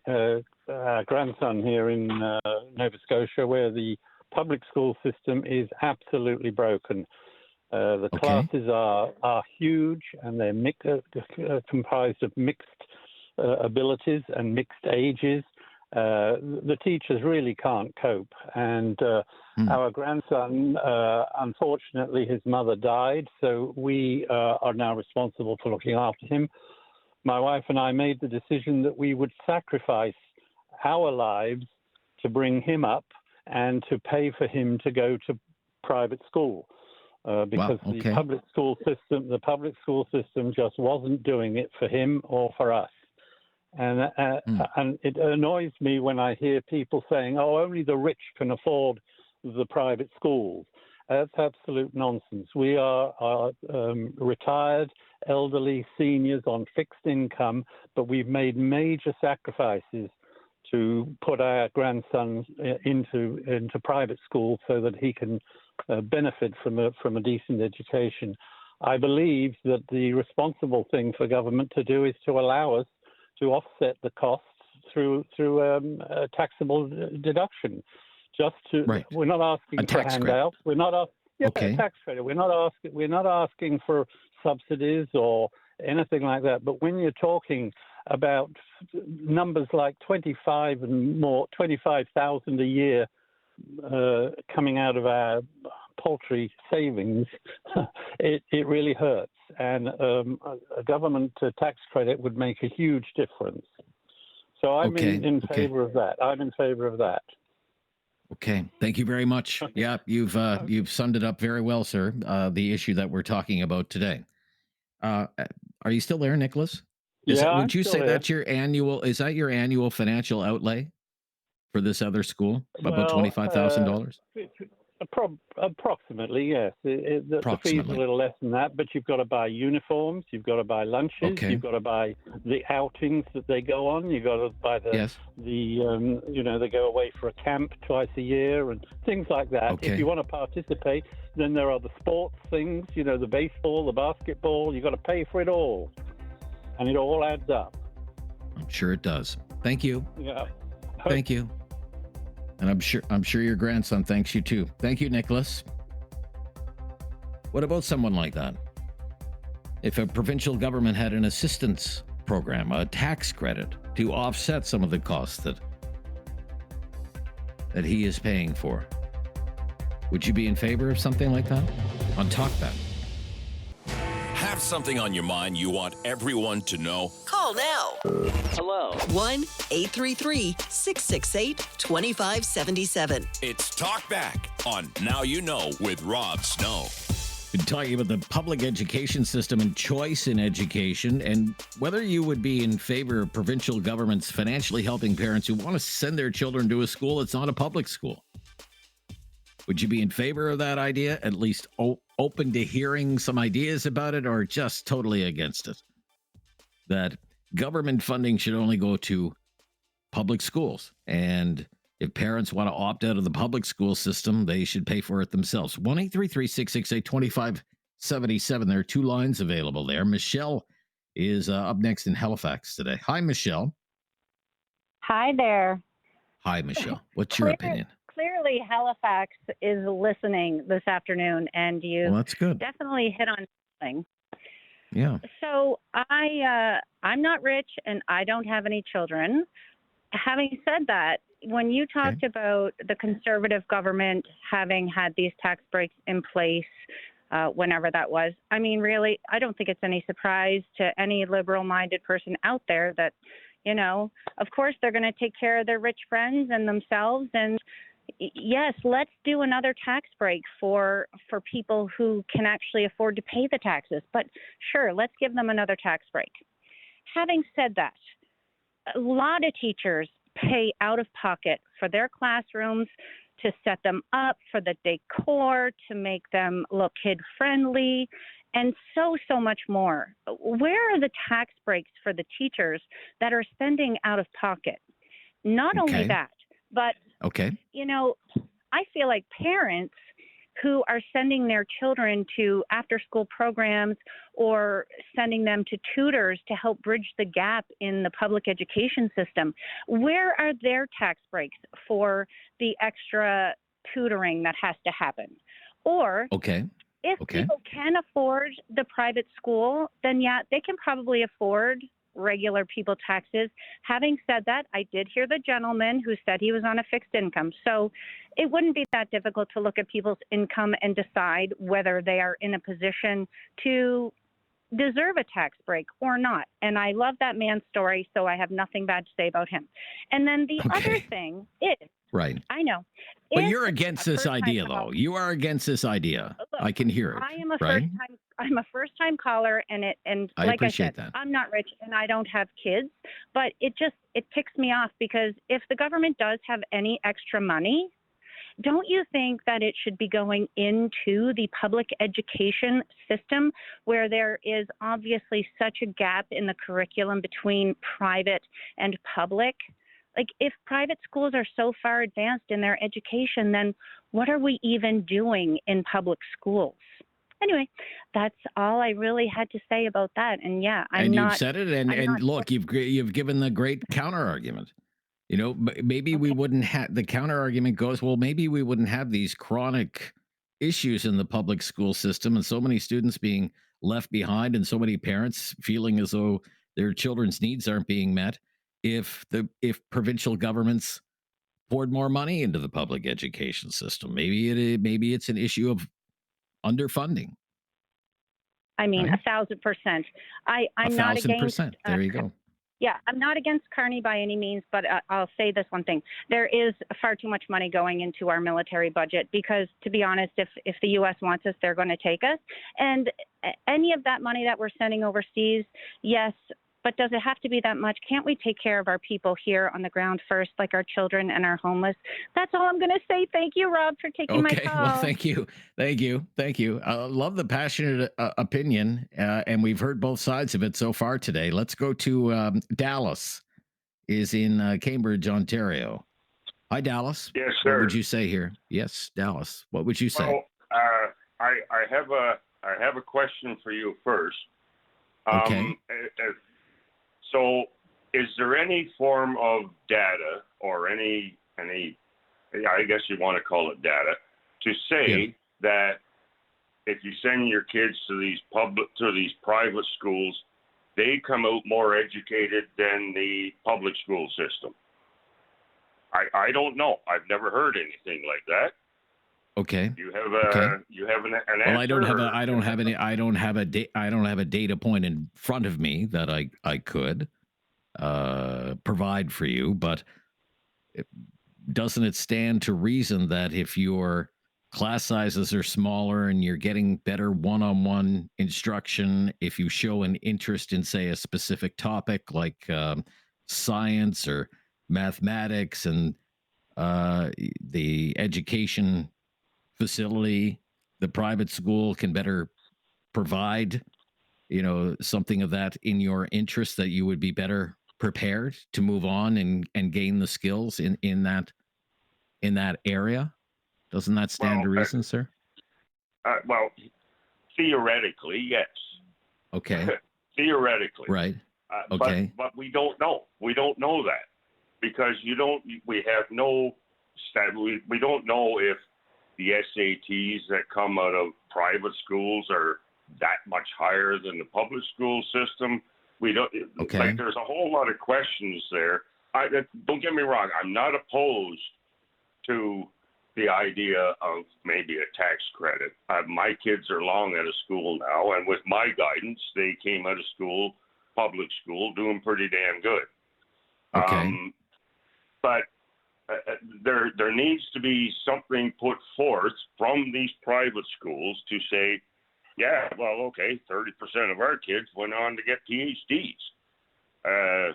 Speaker 11: our grandson here in Nova Scotia, where the public school system is absolutely broken. The classes are huge, and they're comprised of mixed abilities and mixed ages. The teachers really can't cope. And our grandson, unfortunately, his mother died, so we are now responsible for looking after him. My wife and I made the decision that we would sacrifice our lives to bring him up and to pay for him to go to private school, because the public school system just wasn't doing it for him or for us. And it annoys me when I hear people saying, "Oh, only the rich can afford the private schools." That's absolute nonsense. We are retired, elderly seniors on fixed income, but we've made major sacrifices to put our grandson into private school so that he can benefit from a decent education. I believe that the responsible thing for government to do is to allow us to offset the costs through a taxable deduction. We're not asking for a handout. We're not a tax credit. We're not asking for subsidies or anything like that. But when you're talking about numbers like 25,000 a year coming out of our paltry savings, it really hurts. And a government tax credit would make a huge difference. So I'm in favor of that. I'm in favor of that.
Speaker 1: Okay, thank you very much. Yeah, you've summed it up very well, sir. The issue that we're talking about today. Uh, uh, are you still there, Nicholas? Is
Speaker 11: Yeah,
Speaker 1: that
Speaker 11: I'm
Speaker 1: would you
Speaker 11: still
Speaker 1: say
Speaker 11: here.
Speaker 1: that's your annual? Is that your annual financial outlay for this other school? About
Speaker 11: Well,
Speaker 1: $25,000
Speaker 11: approximately, yes. The fee's a
Speaker 1: approximately.
Speaker 11: little less than that, but you've got to buy uniforms, you've got to buy lunches,
Speaker 1: Okay.
Speaker 11: you've got to buy the outings that they go on, you've got to buy
Speaker 1: Yes.
Speaker 11: they go away for a camp twice a year and things like that.
Speaker 1: Okay.
Speaker 11: If you want to participate, then there are the sports things, the baseball, the basketball, you've got to pay for it all. And it all adds up.
Speaker 1: I'm sure it does. Thank you.
Speaker 11: Yeah.
Speaker 1: Thank you. And I'm sure your grandson thanks you too. Thank you, Nicholas. What about someone like that? If a provincial government had an assistance program, a tax credit to offset some of the costs that he is paying for, would you be in favor of something like that? On Talkback.
Speaker 2: Have something on your mind you want everyone to know?
Speaker 3: Call now.
Speaker 12: Hello.
Speaker 3: 1-833-668-2577.
Speaker 2: It's Talk Back on Now You Know with Rob Snow.
Speaker 1: Been talking about the public education system and choice in education, and whether you would be in favor of provincial governments financially helping parents who want to send their children to a school that's not a public school. Would you be in favor of that idea, at least open to hearing some ideas about it, or just totally against it? That government funding should only go to public schools, and if parents want to opt out of the public school system, they should pay for it themselves. 1-833-668-2577. There are two lines available there. Michelle is up next in Halifax today. Hi, Michelle.
Speaker 14: Hi there.
Speaker 1: Hi, Michelle. What's your opinion?
Speaker 14: Clearly, Halifax is listening this afternoon, and you
Speaker 1: Well, that's good.
Speaker 14: definitely hit on something.
Speaker 1: Yeah.
Speaker 14: So I'm not rich, and I don't have any children. Having said that, when you talked about the Conservative government having had these tax breaks in place, whenever that was, I mean, really, I don't think it's any surprise to any liberal-minded person out there that, of course, they're going to take care of their rich friends and themselves. And yes, let's do another tax break for people who can actually afford to pay the taxes. But sure, let's give them another tax break. Having said that, a lot of teachers pay out of pocket for their classrooms, to set them up, for the decor, to make them look kid-friendly, and so much more. Where are the tax breaks for the teachers that are spending out of pocket? Not only that, but, I feel like parents who are sending their children to after-school programs or sending them to tutors to help bridge the gap in the public education system, where are their tax breaks for the extra tutoring that has to happen? Or if people can afford the private school, then yeah, they can probably afford regular people taxes. Having said that, I did hear the gentleman who said he was on a fixed income. So it wouldn't be that difficult to look at people's income and decide whether they are in a position to deserve a tax break or not. And I love that man's story, so I have nothing bad to say about him. And then the other thing is,
Speaker 1: right.
Speaker 14: I know.
Speaker 1: But you're against this idea, though. You are against this idea.
Speaker 14: Look,
Speaker 1: I can hear it.
Speaker 14: I'm a first-time caller, and like I said, I'm not rich and I don't have kids, but it ticks me off because if the government does have any extra money, don't you think that it should be going into the public education system where there is obviously such a gap in the curriculum between private and public? Like, if private schools are so far advanced in their education, then what are we even doing in public schools? Anyway, that's all I really had to say about that. And yeah,
Speaker 1: you've said it, and look, you've given the great counter argument. Maybe we wouldn't have, the counter argument goes, well, maybe we wouldn't have these chronic issues in the public school system and so many students being left behind and so many parents feeling as though their children's needs aren't being met if provincial governments poured more money into the public education system. Maybe it's an issue of underfunding.
Speaker 14: I mean, 1,000%. I'm not against.
Speaker 1: 1,000%. There you go.
Speaker 14: Yeah, I'm not against Carney by any means, but I'll say this one thing. There is far too much money going into our military budget because, to be honest, if the U.S. wants us, they're going to take us. And any of that money that we're sending overseas, yes, but does it have to be that much? Can't we take care of our people here on the ground first, like our children and our homeless? That's all I'm going to say. Thank you, Rob, for taking my call.
Speaker 1: Well, thank you. I love the passionate opinion, and we've heard both sides of it so far today. Let's go to Dallas, is in Cambridge, Ontario. Hi, Dallas.
Speaker 12: Yes, sir.
Speaker 1: What would you say here? Yes, Dallas. What would you say?
Speaker 12: Well, I have a question for you first.
Speaker 1: Okay.
Speaker 12: So, is there any form of data or any I guess you want to call it data, to say that if you send your kids to these private schools, they come out more educated than the public school system? I don't know. I've never heard anything like that.
Speaker 1: Okay.
Speaker 12: You have an answer?
Speaker 1: Well, I don't have a data point in front of me that I could provide for you, but doesn't it stand to reason that if your class sizes are smaller and you're getting better one-on-one instruction, if you show an interest in, say, a specific topic like science or mathematics, and the education facility, the private school can better provide, something of that in your interest, that you would be better prepared to move on and gain the skills in that area? Doesn't that stand to reason, sir?
Speaker 12: Well, theoretically, yes.
Speaker 1: Okay.
Speaker 12: Theoretically.
Speaker 1: Right. Okay.
Speaker 12: But we don't know. We don't know that because we have no we don't know if the SATs that come out of private schools are that much higher than the public school system. We don't.
Speaker 1: Okay.
Speaker 12: Like, there's a whole lot of questions there. Don't get me wrong. I'm not opposed to the idea of maybe a tax credit. My kids are long out of school now, and with my guidance, they came out of school, public school, doing pretty damn good.
Speaker 1: Okay.
Speaker 12: But there needs to be something put forth from these private schools to say, yeah, well, okay, 30% of our kids went on to get PhDs. I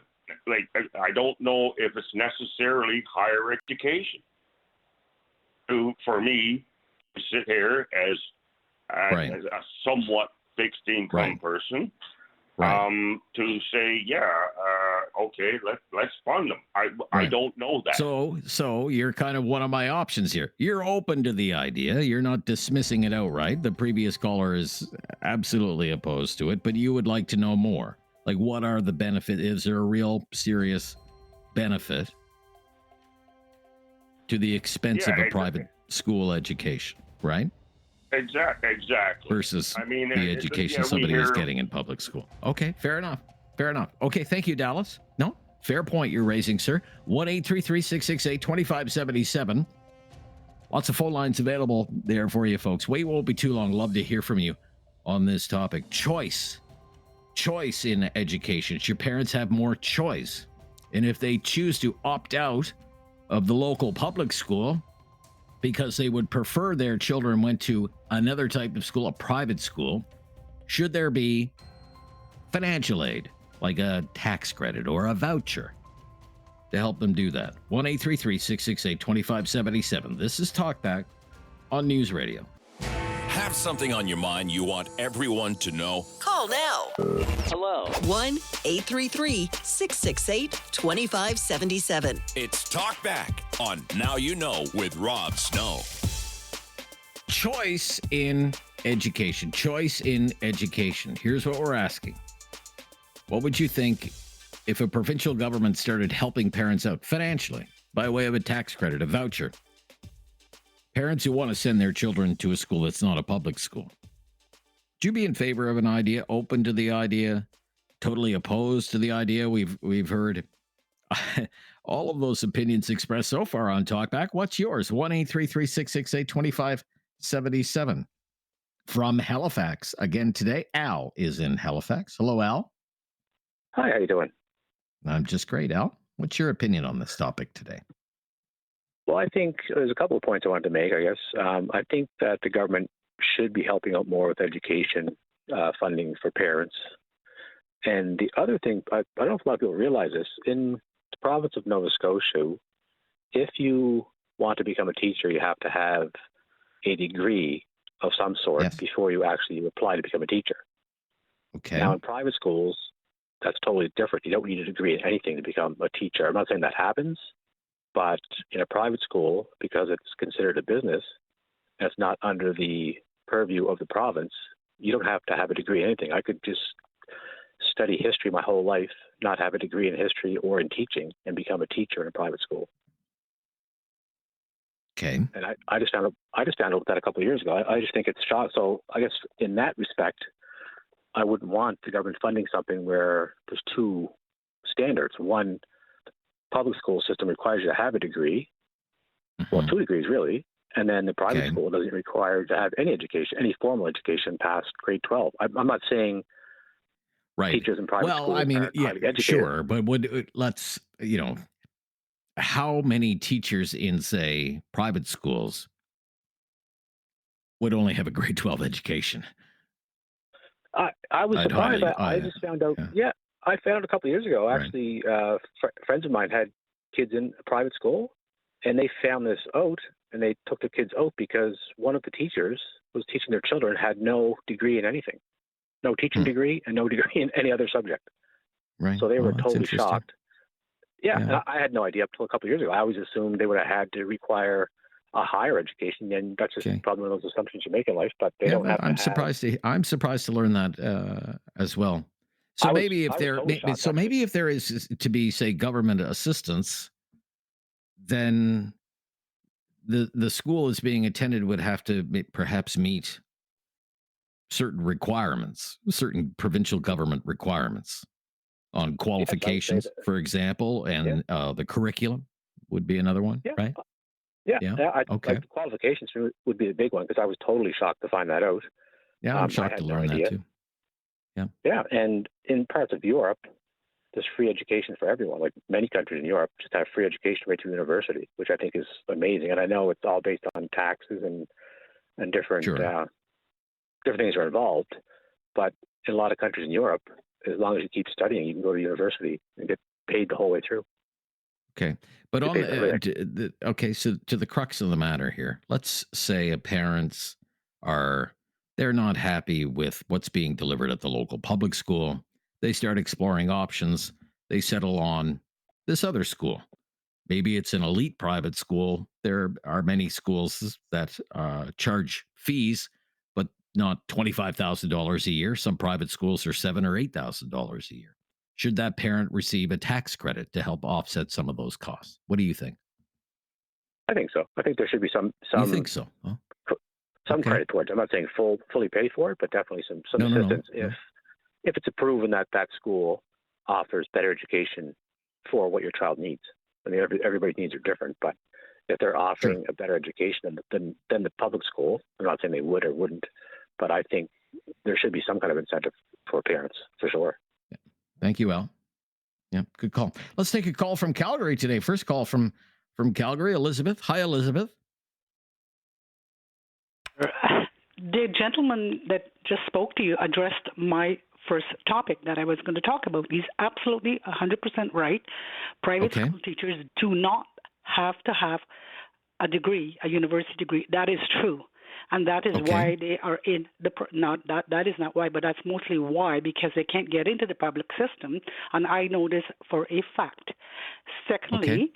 Speaker 12: don't know if it's necessarily higher education. For me, to sit here as a somewhat fixed income person, to say, okay, let's fund them. I don't know that.
Speaker 1: So you're kind of one of my options here. You're open to the idea. You're not dismissing it outright. The previous caller is absolutely opposed to it, but you would like to know more. Like, what are the benefits? Is there a real serious benefit to the expense of a private school education, right?
Speaker 12: Exactly.
Speaker 1: Versus the education somebody is getting in public school. Okay, fair enough. Okay, thank you, Dallas. No, fair point you're raising, sir. 1-833-668-2577. Lots of phone lines available there for you, folks. Wait, won't be too long. Love to hear from you on this topic. Choice in education. Should parents have more choice? And if they choose to opt out of the local public school because they would prefer their children went to another type of school, a private school, should there be financial aid, like a tax credit or a voucher, to help them do that? 1-833-668-2577. This is Talkback on News Radio.
Speaker 2: Have something on your mind you want everyone to know?
Speaker 3: Call now.
Speaker 15: Hello.
Speaker 3: 1-833-668-2577.
Speaker 2: It's Talkback on Now You Know with Rob Snow.
Speaker 1: Choice in education. Here's what we're asking. What would you think if a provincial government started helping parents out financially by way of a tax credit, a voucher? Parents who want to send their children to a school that's not a public school. Would you be in favor of an idea, open to the idea, totally opposed to the idea? We've heard all of those opinions expressed so far on Talkback. What's yours? 1-833-668-2577. From Halifax. Again today, Al is in Halifax. Hello, Al.
Speaker 16: Hi, how you doing?
Speaker 1: I'm just great. Al, what's your opinion on this topic today?
Speaker 15: Well, I think there's a couple of points I wanted to make, I guess. I think that the government should be helping out more with education funding for parents. And the other thing, I don't know if a lot of people realize this, in the province of Nova Scotia, if you want to become a teacher, you have to have a degree of some sort before you actually apply to become a teacher.
Speaker 1: Okay.
Speaker 15: Now, in private schools, that's totally different. You don't need a degree in anything to become a teacher. I'm not saying that happens, but in a private school, because it's considered a business, and it's not under the purview of the province, you don't have to have a degree in anything. I could just study history my whole life, not have a degree in history or in teaching, and become a teacher in a private school.
Speaker 1: Okay.
Speaker 15: And I just found out that a couple of years ago. I just think it's shocking. So I guess in that respect, I wouldn't want the government funding something where there's two standards. One, the public school system requires you to have a degree, well, 2 degrees really, and then the private school doesn't require you to have any education, any formal education past grade 12. I'm not saying teachers in private schools
Speaker 1: I mean,
Speaker 15: aren't highly educated.
Speaker 1: sure, but let's, how many teachers in, say, private schools would only have a grade 12 education?
Speaker 15: I was surprised. I just found out. Yeah, I found out a couple of years ago. Actually, friends of mine had kids in a private school, and they found this out, and they took the kids out because one of the teachers was teaching their children had no degree in anything, no teaching degree, and no degree in any other subject.
Speaker 1: Right.
Speaker 15: So they were
Speaker 1: that's
Speaker 15: totally
Speaker 1: interesting.
Speaker 15: shocked. Yeah, and I had no idea up until a couple of years ago. I always assumed they would have had to require a higher education, and that's just probably one of those assumptions you make in life. But they don't have.
Speaker 1: I'm surprised to learn that as well. So maybe if there is to be, say, government assistance, then the school is being attended would have to perhaps meet certain requirements, certain provincial government requirements on qualifications, for example, and the curriculum would be another one, right?
Speaker 15: Okay. Like the qualifications would be a big one because I was totally shocked to find that out.
Speaker 1: Yeah, I'm shocked to learn that too.
Speaker 15: Yeah, and in parts of Europe, there's free education for everyone. Like many countries in Europe just have free education right to university, which I think is amazing. And I know it's all based on taxes and different different things are involved. But in a lot of countries in Europe, as long as you keep studying, you can go to university and get paid the whole way through.
Speaker 1: Okay. But so to the crux of the matter here, let's say parents they're not happy with what's being delivered at the local public school. They start exploring options. They settle on this other school. Maybe it's an elite private school. There are many schools that charge fees, but not $25,000 a year. Some private schools are $7,000 or $8,000 a year. Should that parent receive a tax credit to help offset some of those costs? What do you think?
Speaker 15: I think so. I think there should be some.
Speaker 1: You think so? Huh?
Speaker 15: Some credit towards it. I'm not saying fully pay for it, but definitely some assistance if it's proven that school offers better education for what your child needs. I mean, everybody's needs are different, but if they're offering a better education than the public school, I'm not saying they would or wouldn't, but I think there should be some kind of incentive for parents, for sure.
Speaker 1: Yeah. Thank you, Al. Yeah, good call. Let's take a call from Calgary today. First call from Calgary, Elizabeth. Hi, Elizabeth.
Speaker 16: The gentleman that just spoke to you addressed my first topic that I was going to talk about. He's absolutely 100% right. Private school teachers do not have to have a degree, a university degree. That is true. And that is why they are in that is not why, but that's mostly why, because they can't get into the public system. And I know this for a fact. Secondly,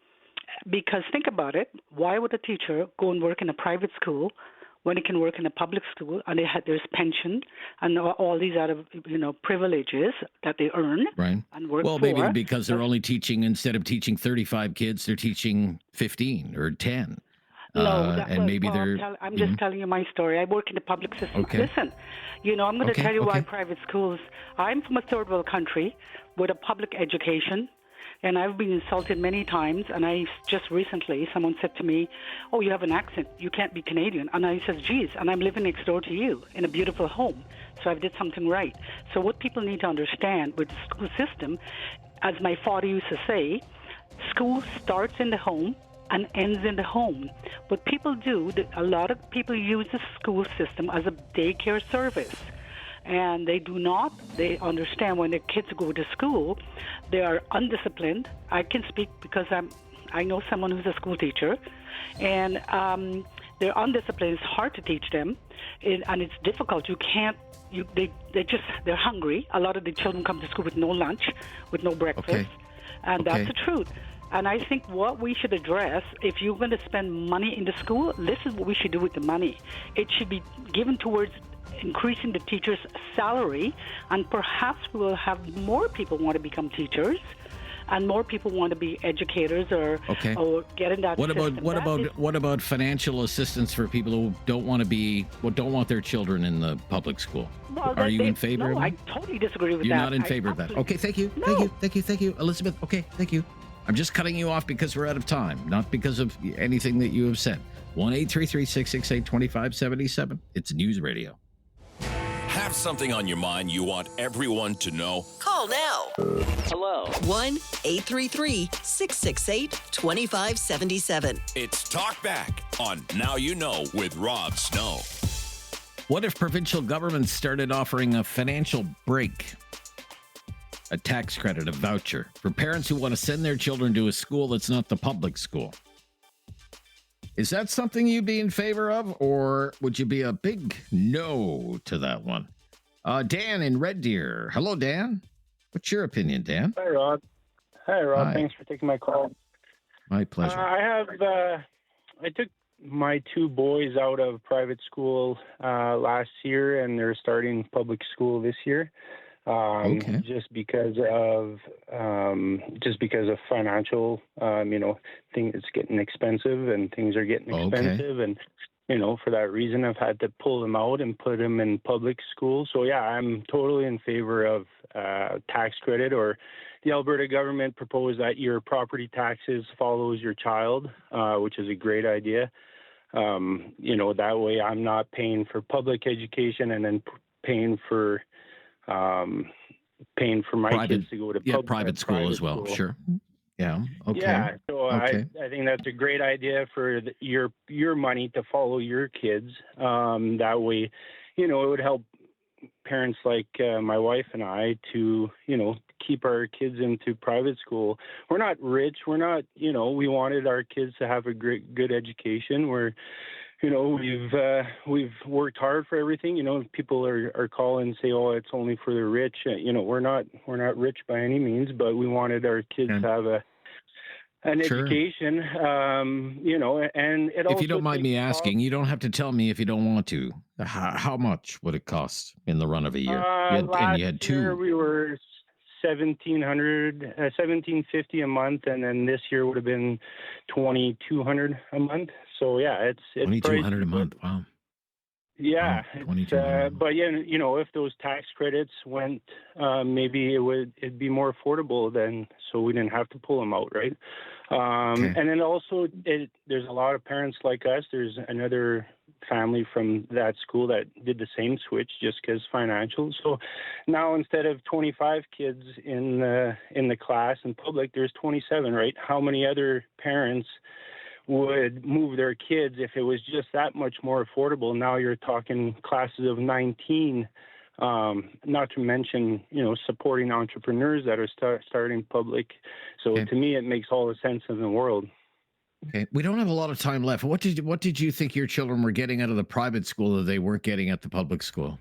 Speaker 16: because think about it, why would a teacher go and work in a private school when he can work in a public school and there's pension and all these other privileges that they earn and work for?
Speaker 1: Maybe because they're only teaching, instead of teaching 35 kids, they're teaching 15 or 10.
Speaker 16: I'm just telling you my story. I work in the public system. Listen, I'm going to tell you why private schools. I'm from a third world country with a public education. And I've been insulted many times, and just recently, someone said to me, "Oh, you have an accent. You can't be Canadian." And I said, "Geez, and I'm living next door to you in a beautiful home, so I did something right." So what people need to understand with the school system, as my father used to say, school starts in the home and ends in the home. What people do, a lot of people use the school system as a daycare service. And they understand when their kids go to school, they are undisciplined. I can speak because I know someone who's a school teacher, and they're undisciplined. It's hard to teach them, and it's difficult. They're hungry. A lot of the children come to school with no lunch, with no breakfast, and that's the truth. And I think what we should address, if you're going to spend money in the school, this is what we should do with the money. It should be given towards increasing the teacher's salary, and perhaps we will have more people want to become teachers, and more people want to be educators or get in that system.
Speaker 1: What about financial assistance for people who don't want their children in the public school?
Speaker 16: Well,
Speaker 1: Are you in favor of that?
Speaker 16: I totally disagree with
Speaker 1: You're
Speaker 16: that.
Speaker 1: not in favor of that. Okay, thank you.
Speaker 16: No.
Speaker 1: Thank you, Elizabeth. Okay, thank you. I'm just cutting you off because we're out of time, not because of anything that you have said. 1-833-668-2577. It's News Radio.
Speaker 2: Have something on your mind you want everyone to know?
Speaker 3: Call now.
Speaker 17: Hello.
Speaker 3: 1-833-668-2577.
Speaker 2: It's Talk Back on Now You Know with Rob Snow.
Speaker 1: What if provincial governments started offering a financial break, a tax credit, a voucher for parents who want to send their children to a school that's not the public school? Is that something you'd be in favor of, or would you be a big no to that one? Dan in Red Deer. Hello, Dan. What's your opinion, Dan?
Speaker 18: Hi, Rob.
Speaker 1: Hi.
Speaker 18: Thanks for taking my call.
Speaker 1: My pleasure.
Speaker 18: I took my two boys out of private school last year, and they're starting public school this year. Just because of financial, it's getting expensive and things are getting expensive. And, for that reason, I've had to pull them out and put them in public school. So, yeah, I'm totally in favor of tax credit, or the Alberta government proposed that your property taxes follows your child, which is a great idea. That way I'm not paying for public education and then paying for my kids to go to
Speaker 1: private school as well. School. Sure. Yeah. Okay.
Speaker 18: Yeah. So I think that's a great idea for your money to follow your kids. That way, it would help parents like my wife and I to, keep our kids into private school. We're not rich. We're not, we wanted our kids to have a good education. We've worked hard for everything. People are calling and say, "Oh, it's only for the rich." We're not rich by any means, but we wanted our kids to have an education. And it.
Speaker 1: If you don't mind me asking, you don't have to tell me if you don't want to. How much would it cost in the run of a year?
Speaker 18: Last
Speaker 1: you had two.
Speaker 18: Year we were $1,750 a month, and then this year would have been $2,200 a month. So yeah, it's
Speaker 1: $2,200 a month. Wow.
Speaker 18: Yeah, but if those tax credits went, maybe it'd be more affordable then, so we didn't have to pull them out, right? And then also, there's a lot of parents like us. There's another family from that school that did the same switch just because financial. So now instead of 25 kids in the class in public, there's 27, right? How many other parents would move their kids if it was just that much more affordable? Now you're talking classes of 19, not to mention, supporting entrepreneurs that are starting public. So to me, it makes all the sense in the world.
Speaker 1: Okay. We don't have a lot of time left. What did you think your children were getting out of the private school that they weren't getting at the public school?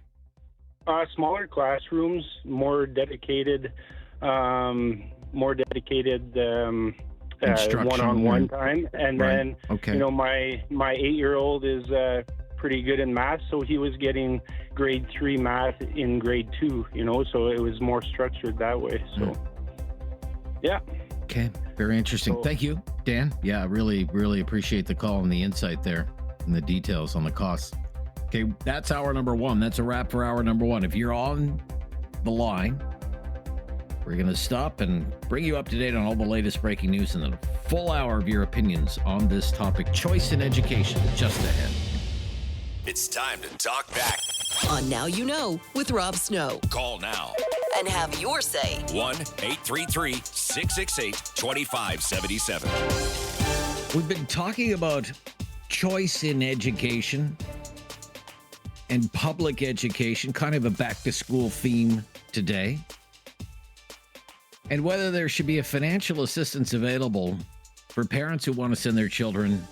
Speaker 18: Smaller classrooms, more dedicated one-on-one time, and then my 8-year-old is pretty good in math, so he was getting grade 3 math in grade 2, so it was more structured that way. So yeah.
Speaker 1: Okay, very interesting. Thank you, Dan. Yeah, really appreciate the call and the insight there and the details on the costs. Okay, that's hour number one. That's a wrap for hour number one. If you're on the line, we're going to stop and bring you up to date on all the latest breaking news and then a full hour of your opinions on this topic. Choice in education, just ahead.
Speaker 2: It's time to talk back
Speaker 3: on Now You Know with Rob Snow.
Speaker 2: Call now
Speaker 3: And have your say.
Speaker 2: 1-833-668-2577.
Speaker 1: We've been talking about choice in education and public education, kind of a back-to-school theme today. And whether there should be a financial assistance available for parents who want to send their children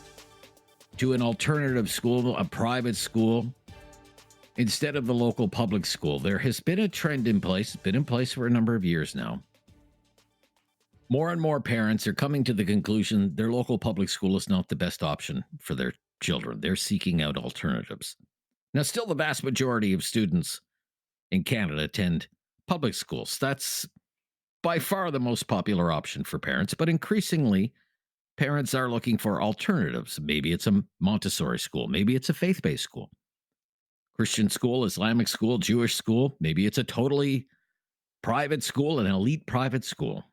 Speaker 1: to an alternative school, a private school, instead of the local public school. There has been a trend in place, been in place for a number of years now. More and more parents are coming to the conclusion their local public school is not the best option for their children. They're seeking out alternatives. Now, still the vast majority of students in Canada attend public schools. That's by far the most popular option for parents, but increasingly, parents are looking for alternatives. Maybe it's a Montessori school. Maybe it's a faith-based school. Christian school, Islamic school, Jewish school. Maybe it's a totally private school, an elite private school.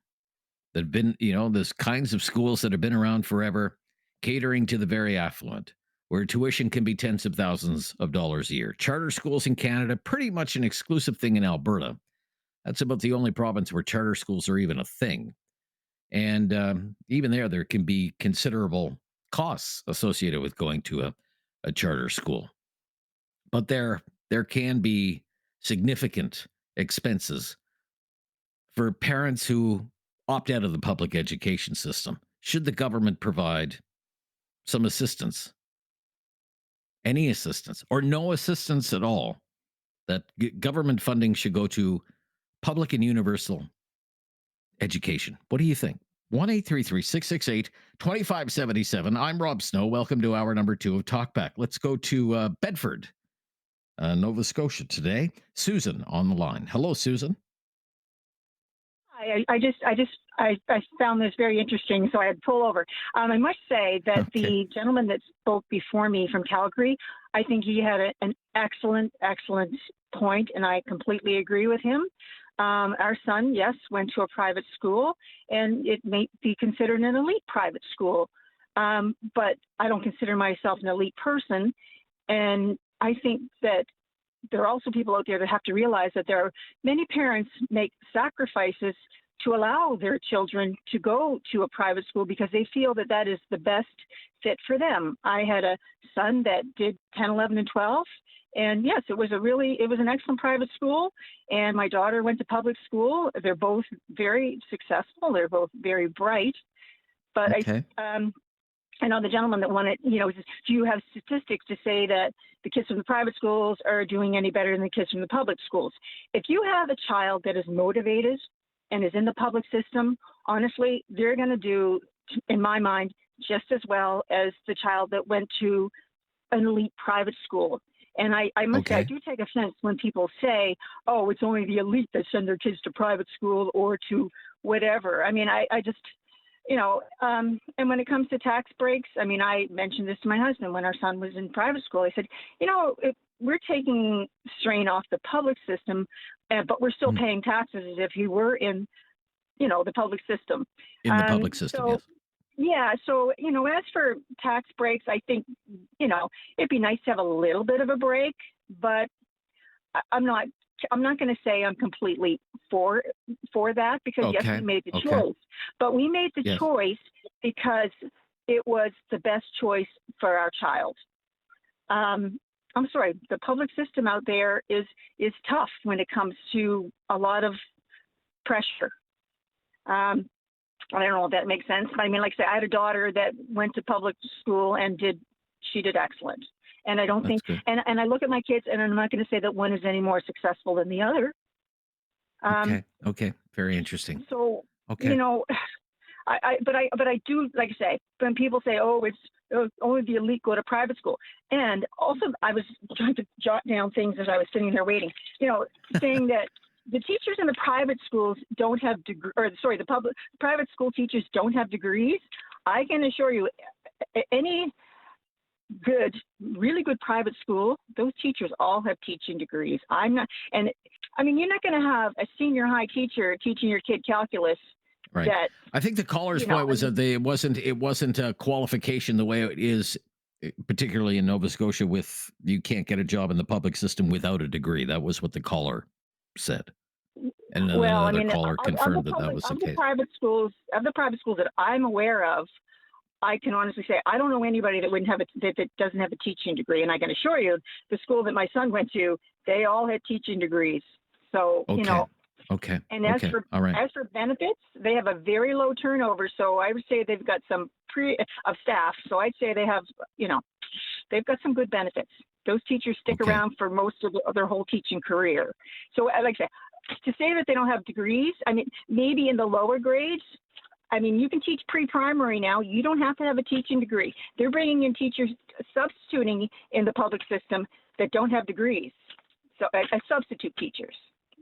Speaker 1: That have been, there's kinds of schools that have been around forever, catering to the very affluent, where tuition can be tens of thousands of dollars a year. Charter schools in Canada, pretty much an exclusive thing in Alberta. That's about the only province where charter schools are even a thing. And even there can be considerable costs associated with going to a charter school. But there can be significant expenses for parents who opt out of the public education system. Should the government provide some assistance, any assistance, or no assistance at all, that government funding should go to public and universal education? What do you think? 1-833-668-2577. I'm Rob Snow. Welcome to hour number 2 of Talkback. Let's go to Bedford, Nova Scotia today. Susan on the line. Hello, Susan.
Speaker 17: I found this very interesting, so I had to pull over. I must say that the gentleman that spoke before me from Calgary, I think he had an excellent point, and I completely agree with him. Our son, yes, went to a private school, and it may be considered an elite private school, but I don't consider myself an elite person, and I think that there are also people out there that have to realize that there are many parents make sacrifices to allow their children to go to a private school because they feel that that is the best fit for them. I had a son that did 10, 11, and 12. And yes, it was an excellent private school. And my daughter went to public school. They're both very successful. They're both very bright. But I know the gentleman that wanted, do you have statistics to say that the kids from the private schools are doing any better than the kids from the public schools? If you have a child that is motivated and is in the public system, honestly, they're going to do, in my mind, just as well as the child that went to an elite private school. And I must say, I do take offense when people say, oh, it's only the elite that send their kids to private school or to whatever. I mean, I just... and when it comes to tax breaks, I mean, I mentioned this to my husband when our son was in private school. I said, if we're taking strain off the public system, but we're still paying taxes as if he were in, the public system.
Speaker 1: In the public system, yes.
Speaker 17: Yeah. So, as for tax breaks, I think, it'd be nice to have a little bit of a break, but I'm not going to say I'm completely for that because yes, we made the choice, but we made the choice because it was the best choice for our child. I'm sorry, the public system out there is tough when it comes to a lot of pressure. I don't know if that makes sense, but I mean, like I say, I had a daughter that went to public school and she did excellent. And I don't think, and I look at my kids, and I'm not going to say that one is any more successful than the other.
Speaker 1: Okay. Very interesting.
Speaker 17: So, but I do, like I say, when people say, oh, it's only the elite go to private school. And also, I was trying to jot down things as I was sitting there waiting, saying that the teachers in the private schools don't have the private school teachers don't have degrees. I can assure you, any really good private school, those teachers all have teaching degrees. You're not going to have a senior high teacher teaching your kid calculus.
Speaker 1: Right. I think the caller's point was that it wasn't a qualification the way it is particularly in Nova Scotia, with you can't get a job in the public system without a degree. That was what the caller said. And then
Speaker 17: Well, I
Speaker 1: another
Speaker 17: mean,
Speaker 1: caller confirmed that
Speaker 17: public,
Speaker 1: was the
Speaker 17: of
Speaker 1: case.
Speaker 17: the private schools that I'm aware of, I can honestly say I don't know anybody that wouldn't have that doesn't have a teaching degree. And I can assure you, the school that my son went to, they all had teaching degrees. So
Speaker 1: Okay.
Speaker 17: you know.
Speaker 1: Okay.
Speaker 17: And
Speaker 1: okay. All right.
Speaker 17: as for benefits, they have a very low turnover. So I would say they've got some of staff. So I'd say they have, they've got some good benefits. Those teachers stick around for most of their whole teaching career. So like I say, to say that they don't have degrees, I mean, maybe in the lower grades, I mean, you can teach pre-primary now. You don't have to have a teaching degree. They're bringing in teachers, substituting in the public system that don't have degrees. So as substitute teachers.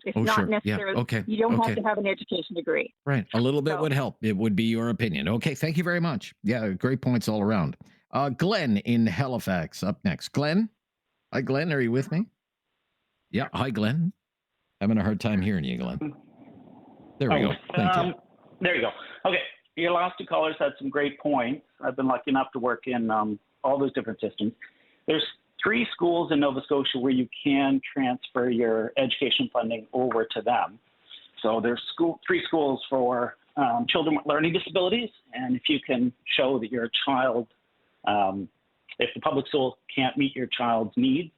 Speaker 17: It's not necessarily,
Speaker 1: yeah. Okay.
Speaker 17: You don't have to have an education degree.
Speaker 1: Right. A little bit would help. It would be your opinion. Okay. Thank you very much. Yeah. Great points all around. Glenn in Halifax up next. Glenn? Hi, Glenn. Are you with me? Yeah. Hi, Glenn. Having a hard time hearing you, Glenn. There we go. Thank you.
Speaker 19: There you go. Okay. Your last two callers had some great points. I've been lucky enough to work in all those different systems. There's 3 schools in Nova Scotia where you can transfer your education funding over to them. So there's 3 schools for children with learning disabilities, and if you can show that your child, if the public school can't meet your child's needs,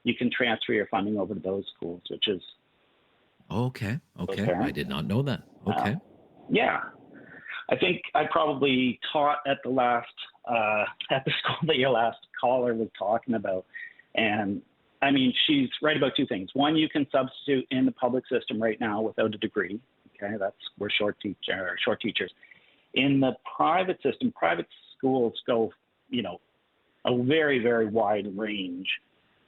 Speaker 19: you can transfer your funding over to those schools, which is
Speaker 1: okay. I did not know that. Okay.
Speaker 19: Yeah. I think I probably taught at the last at the school that your last caller was talking about, and I mean she's right about 2 things. One, you can substitute in the public system right now without a degree. Okay, we're short teachers. In the private system, private schools go a very, very wide range,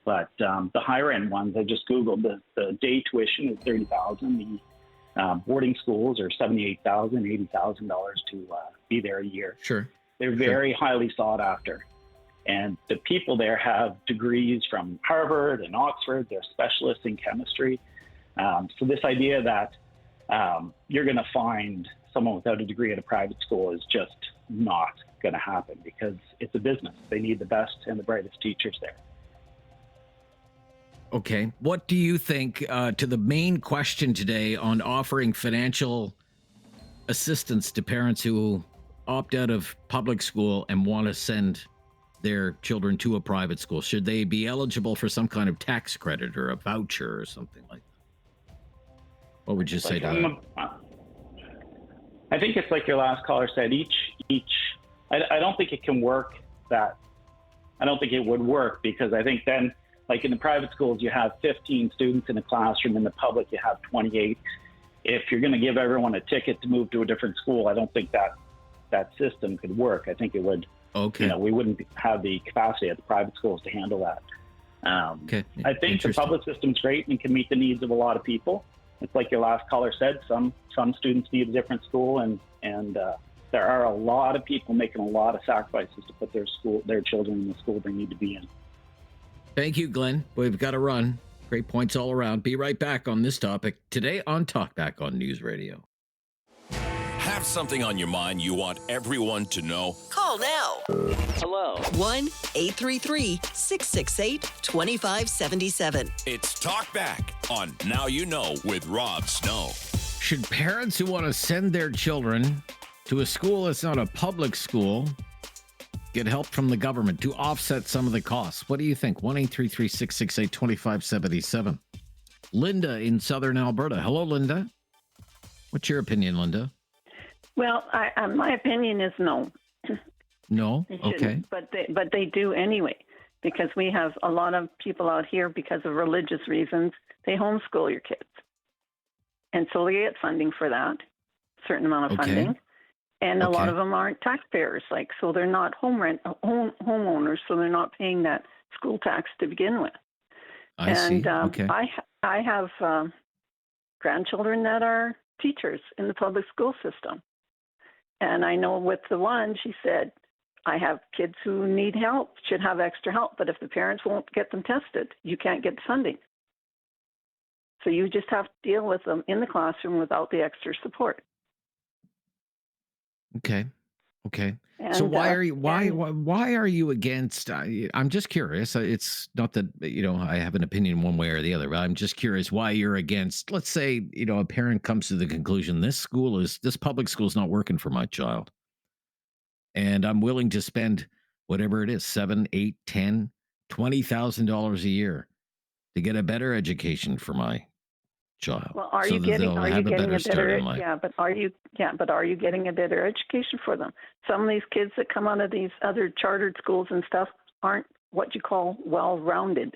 Speaker 19: but the higher end ones, I just googled the day tuition is $30,000. Boarding schools are $78,000, $80,000 to be there a year.
Speaker 1: Sure.
Speaker 19: They're very highly sought after. And the people there have degrees from Harvard and Oxford. They're specialists in chemistry. So this idea that you're going to find someone without a degree at a private school is just not going to happen because it's a business. They need the best and the brightest teachers there.
Speaker 1: Okay. What do you think to the main question today on offering financial assistance to parents who opt out of public school and want to send their children to a private school? Should they be eligible for some kind of tax credit or a voucher or something like that? What would you say to that?
Speaker 19: I think it's like your last caller said, I don't think it can work I don't think it would work because I think then, like in the private schools, you have 15 students in a classroom. In the public, you have 28. If you're going to give everyone a ticket to move to a different school, I don't think that system could work. I think it would. Okay. We wouldn't have the capacity at the private schools to handle that.
Speaker 1: Okay.
Speaker 19: I think the public system's great and can meet the needs of a lot of people. It's like your last caller said, some students need a different school, and there are a lot of people making a lot of sacrifices to put their children in the school they need to be in.
Speaker 1: Thank you, Glenn. We've got to run. Great points all around. Be right back on this topic today on Talkback on News Radio.
Speaker 2: Have something on your mind you want everyone to know?
Speaker 3: Call now.
Speaker 2: Hello.
Speaker 3: 1-833-668-2577.
Speaker 2: It's Talkback on Now You Know with Rob Snow.
Speaker 1: Should parents who want to send their children to a school that's not a public school get help from the government to offset some of the costs? What do you think? 1-833-668-2577. Linda in Southern Alberta. Hello, Linda. What's your opinion, Linda?
Speaker 20: Well, my opinion is no.
Speaker 1: No? Okay.
Speaker 20: But they do anyway, because we have a lot of people out here because of religious reasons. They homeschool your kids. And so they get funding for that, a certain amount of funding. And a lot of them aren't taxpayers, so they're not homeowners, so they're not paying that school tax to begin with. I see. I have grandchildren that are teachers in the public school system. And I know with the one, she said, I have kids who need help, should have extra help, but if the parents won't get them tested, you can't get the funding. So you just have to deal with them in the classroom without the extra support.
Speaker 1: Okay. Okay.
Speaker 20: And,
Speaker 1: So why are you against? I'm just curious. It's not that I have an opinion one way or the other, but I'm just curious why you're against. Let's say a parent comes to the conclusion this public school is not working for my child, and I'm willing to spend whatever it is, $7, $8, $10, $20,000 a year to get a better education for my child.
Speaker 20: Well, are
Speaker 1: so
Speaker 20: you
Speaker 1: that
Speaker 20: getting
Speaker 1: they'll
Speaker 20: are
Speaker 1: have
Speaker 20: you
Speaker 1: a
Speaker 20: getting
Speaker 1: better
Speaker 20: a
Speaker 1: start
Speaker 20: better
Speaker 1: in life.
Speaker 20: but are you getting a better education for them? Some of these kids that come out of these other chartered schools and stuff aren't what you call well-rounded.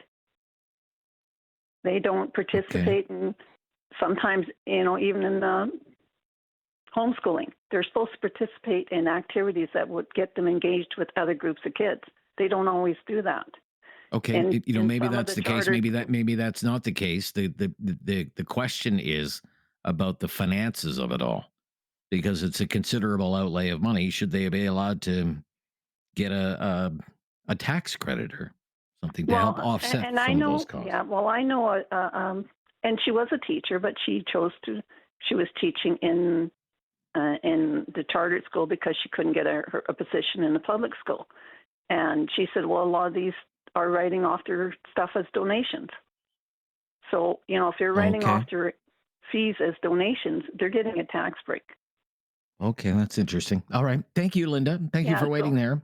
Speaker 20: They don't participate in sometimes, even in homeschooling. They're supposed to participate in activities that would get them engaged with other groups of kids. They don't always do that.
Speaker 1: Okay, maybe that's the case.
Speaker 20: chartered-
Speaker 1: Maybe that's not the case. The question is about the finances of it all, because it's a considerable outlay of money. Should they be allowed to get a tax credit or something to help offset
Speaker 20: and I
Speaker 1: some
Speaker 20: know,
Speaker 1: of those costs?
Speaker 20: Yeah, well, I know, and she was a teacher, but she was teaching in the chartered school because she couldn't get a position in the public school. And she said, well, a lot of these are writing off their stuff as donations. So, if you're writing off their fees as donations, they're getting a tax break.
Speaker 1: Okay, that's interesting. All right. Thank you, Linda. Thank you for waiting there.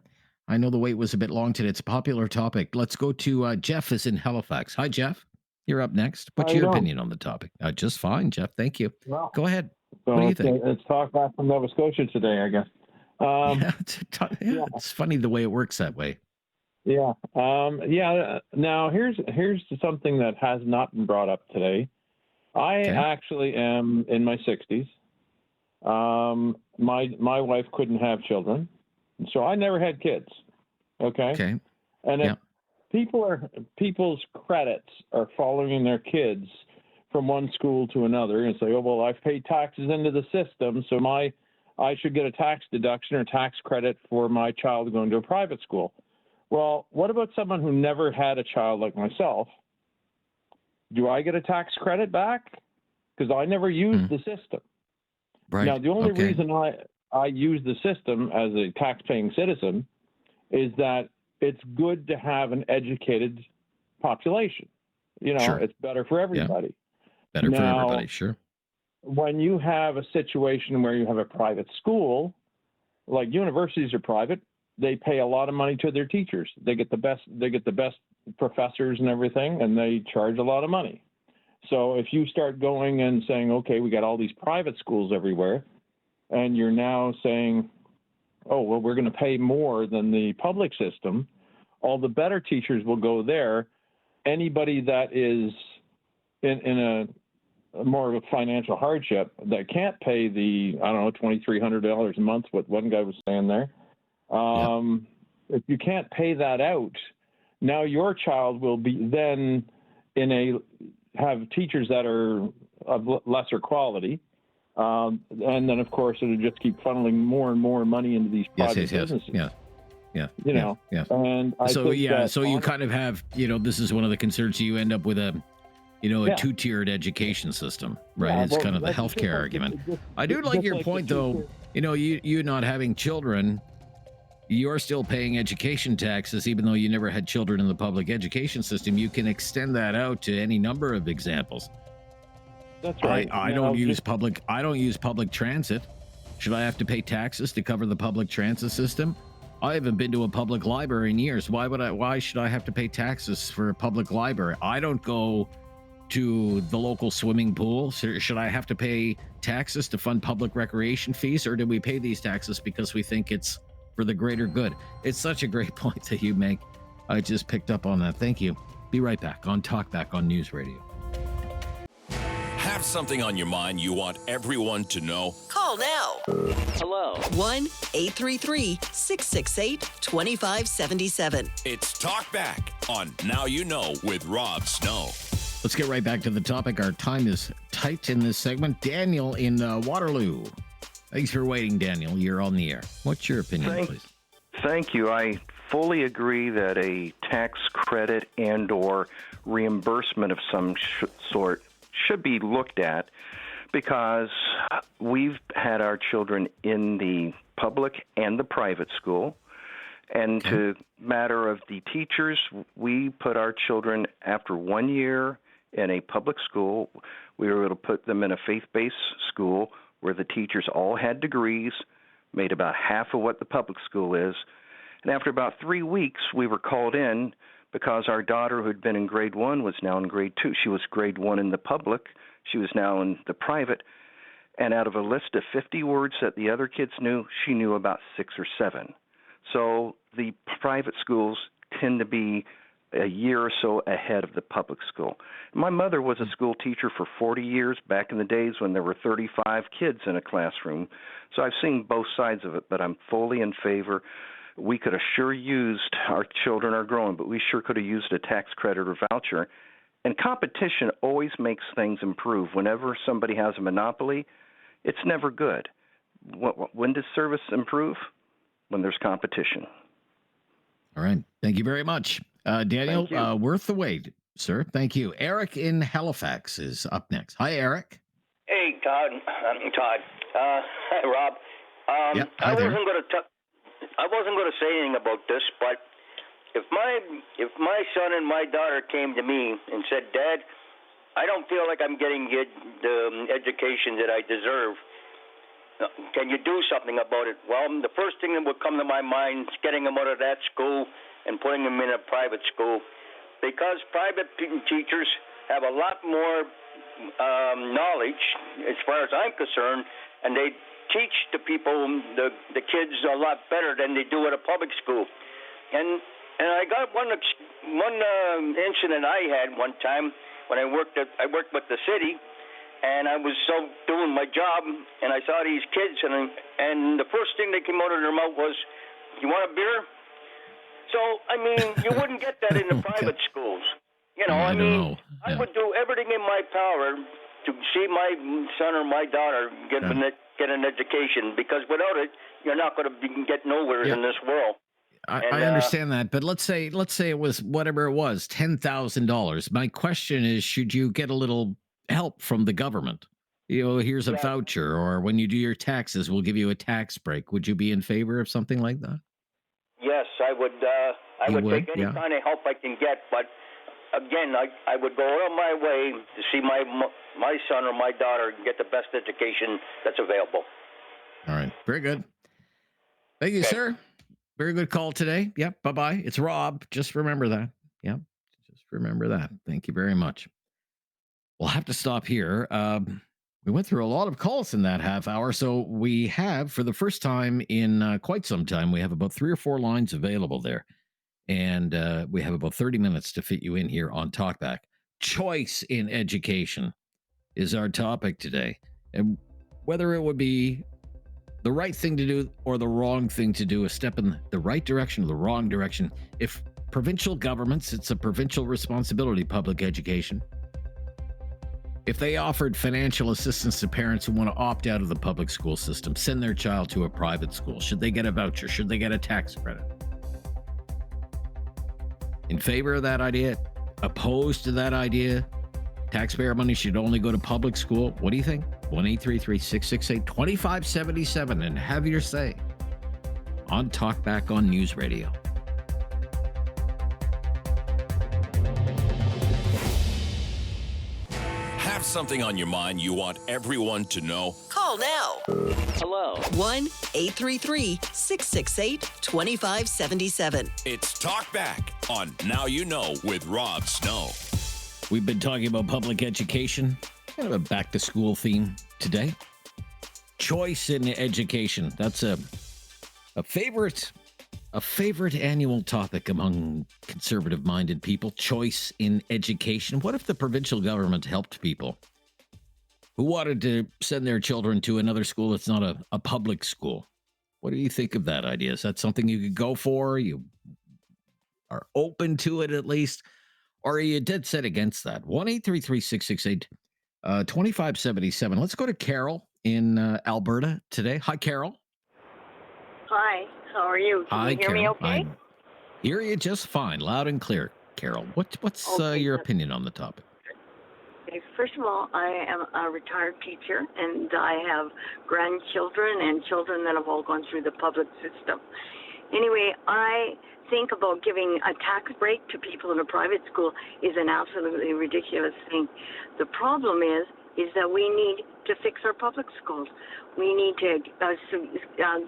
Speaker 1: I know the wait was a bit long today. It's a popular topic. Let's go to Jeff is in Halifax. Hi, Jeff. You're up next. What's your opinion on the topic? Just fine, Jeff. Thank you.
Speaker 21: Well,
Speaker 1: go ahead.
Speaker 21: So
Speaker 1: what do you think?
Speaker 21: It's talk back from Nova Scotia today, I guess.
Speaker 1: It's funny the way it works that way.
Speaker 21: Yeah. Now here's something that has not been brought up today. I actually am in my 60s. My wife couldn't have children, so I never had kids. Okay. And if people's credits are following their kids from one school to another and say, oh, well, I've paid taxes into the system, so I should get a tax deduction or tax credit for my child going to a private school. Well, what about someone who never had a child like myself? Do I get a tax credit back? Because I never used the system.
Speaker 1: Right.
Speaker 21: Now, the only reason I use the system as a tax-paying citizen is that it's good to have an educated population. It's better for everybody.
Speaker 1: Better for everybody, sure.
Speaker 21: When you have a situation where you have a private school, like universities are private, they pay a lot of money to their teachers. They get the best professors and everything, and they charge a lot of money. So if you start going and saying, okay, we got all these private schools everywhere, and you're now saying, oh, well, we're going to pay more than the public system, all the better teachers will go there. Anybody that is in a more of a financial hardship that can't pay the, $2,300 a month, what one guy was saying there. If you can't pay that out, now your child will be then have teachers that are of lesser quality. And then, of course, it'll just keep funneling more and more money into these private businesses.
Speaker 1: Yeah.
Speaker 21: And
Speaker 1: so you kind of have, this is one of the concerns. You end up with a two-tiered education system, right? It's kind of the healthcare argument. I do like your point, though. You not having children, you're still paying education taxes, even though you never had children in the public education system. You can extend that out to any number of examples.
Speaker 21: That's right.
Speaker 1: I don't use public transit. Should I have to pay taxes to cover the public transit system? I haven't been to a public library in years. Why should I have to pay taxes for a public library? I don't go to the local swimming pool. So should I have to pay taxes to fund public recreation fees, or do we pay these taxes because we think it's for the greater good? It's such a great point that you make. I just picked up on that. Thank you. Be right back on Talkback on News Radio.
Speaker 2: Have something on your mind you want everyone to know?
Speaker 3: Call now.
Speaker 2: Hello.
Speaker 3: 1-833-668-2577.
Speaker 2: It's Talkback on Now You Know with Rob Snow.
Speaker 1: Let's get right back to the topic. Our time is tight in this segment. Daniel in Waterloo. Thanks for waiting, Daniel. You're on the air. What's your opinion, please?
Speaker 22: Thank you. I fully agree that a tax credit and or reimbursement of some sort should be looked at, because we've had our children in the public and the private school. And to matter of the teachers, we put our children after 1 year in a public school. We were able to put them in a faith-based school where the teachers all had degrees, made about half of what the public school is. And after about 3 weeks, we were called in because our daughter, who had been in grade 1, was now in grade 2. She was grade 1 in the public. She was now in the private. And out of a list of 50 words that the other kids knew, she knew about 6 or 7. So the private schools tend to be a year or so ahead of the public school. My mother was a school teacher for 40 years back in the days when there were 35 kids in a classroom. So I've seen both sides of it, but I'm fully in favor. We could have sure used, our children are growing, but we sure could have used a tax credit or voucher. And competition always makes things improve. Whenever somebody has a monopoly, it's never good. When does service improve? When there's competition.
Speaker 1: All right. Thank you very much. Daniel, worth the wait, sir. Thank you. Eric in Halifax is up next. Hi, Eric.
Speaker 5: Hey, Todd. Hi, Rob.
Speaker 1: Hi there.
Speaker 5: I wasn't going to say anything about this, but if my son and my daughter came to me and said, Dad, I don't feel like I'm getting the education that I deserve, can you do something about it? Well, the first thing that would come to my mind is getting them out of that school and putting them in a private school, because private teachers have a lot more knowledge as far as I'm concerned, and they teach the people, the kids, a lot better than they do at a public school. And I got one incident I had one time when I worked with the city. And I was doing my job, and I saw these kids, and the first thing that came out of their mouth was, "You want a beer?" So, I mean, you wouldn't get that in the private schools. You know, I would do everything in my power to see my son or my daughter get an education, because without it, you're not going to get nowhere in this world.
Speaker 1: I understand that, but let's say it was whatever it was, $10,000. My question is, should you get a little help from the government? You know, here's a voucher, or when you do your taxes, we'll give you a tax break. Would you be in favor of something like that?
Speaker 5: Yes, I would. I would take any kind of help I can get, but again, I would go out of my way to see my son or my daughter get the best education that's available.
Speaker 1: All right, very good. Thank you, sir. Very good call today. Yep. Bye-bye. It's Rob. Just remember that. Yep. Just remember that. Thank you very much. We'll have to stop here. We went through a lot of calls in that half hour, so we have, for the first time in quite some time, we have about 3 or 4 lines available there, and we have about 30 minutes to fit you in here on Talkback. Choice in education is our topic today, and whether it would be the right thing to do or the wrong thing to do, a step in the right direction or the wrong direction. If provincial governments, it's a provincial responsibility, public education. If they offered financial assistance to parents who want to opt out of the public school system, send their child to a private school, should they get a voucher? Should they get a tax credit? In favor of that idea? Opposed to that idea? Taxpayer money should only go to public school? What do you think? 1-833-668-2577 and have your say on Talkback on News Radio.
Speaker 2: Have something on your mind you want everyone to know?
Speaker 3: Call now.
Speaker 2: Hello.
Speaker 3: 1-833-668-2577.
Speaker 2: It's Talkback on Now You Know with Rob Snow.
Speaker 1: We've been talking about public education, kind of a back-to-school theme today. Choice in education. That's a favorite annual topic among conservative-minded people. Choice in education. What if the provincial government helped people who wanted to send their children to another school that's not a public school? What do you think of that idea? Is that something you could go for? You are open to it at least? Or are you dead set against that? 1-833-668-2577. Let's go to Carol in Alberta today. Hi, Carol.
Speaker 7: Hi. How are you? Can you hear me okay?
Speaker 1: I hear you just fine, loud and clear, Carol. What's your opinion on the topic?
Speaker 7: Okay, first of all, I am a retired teacher, and I have grandchildren and children that have all gone through the public system. Anyway, I think about giving a tax break to people in a private school is an absolutely ridiculous thing. The problem is that we need to fix our public schools. We need to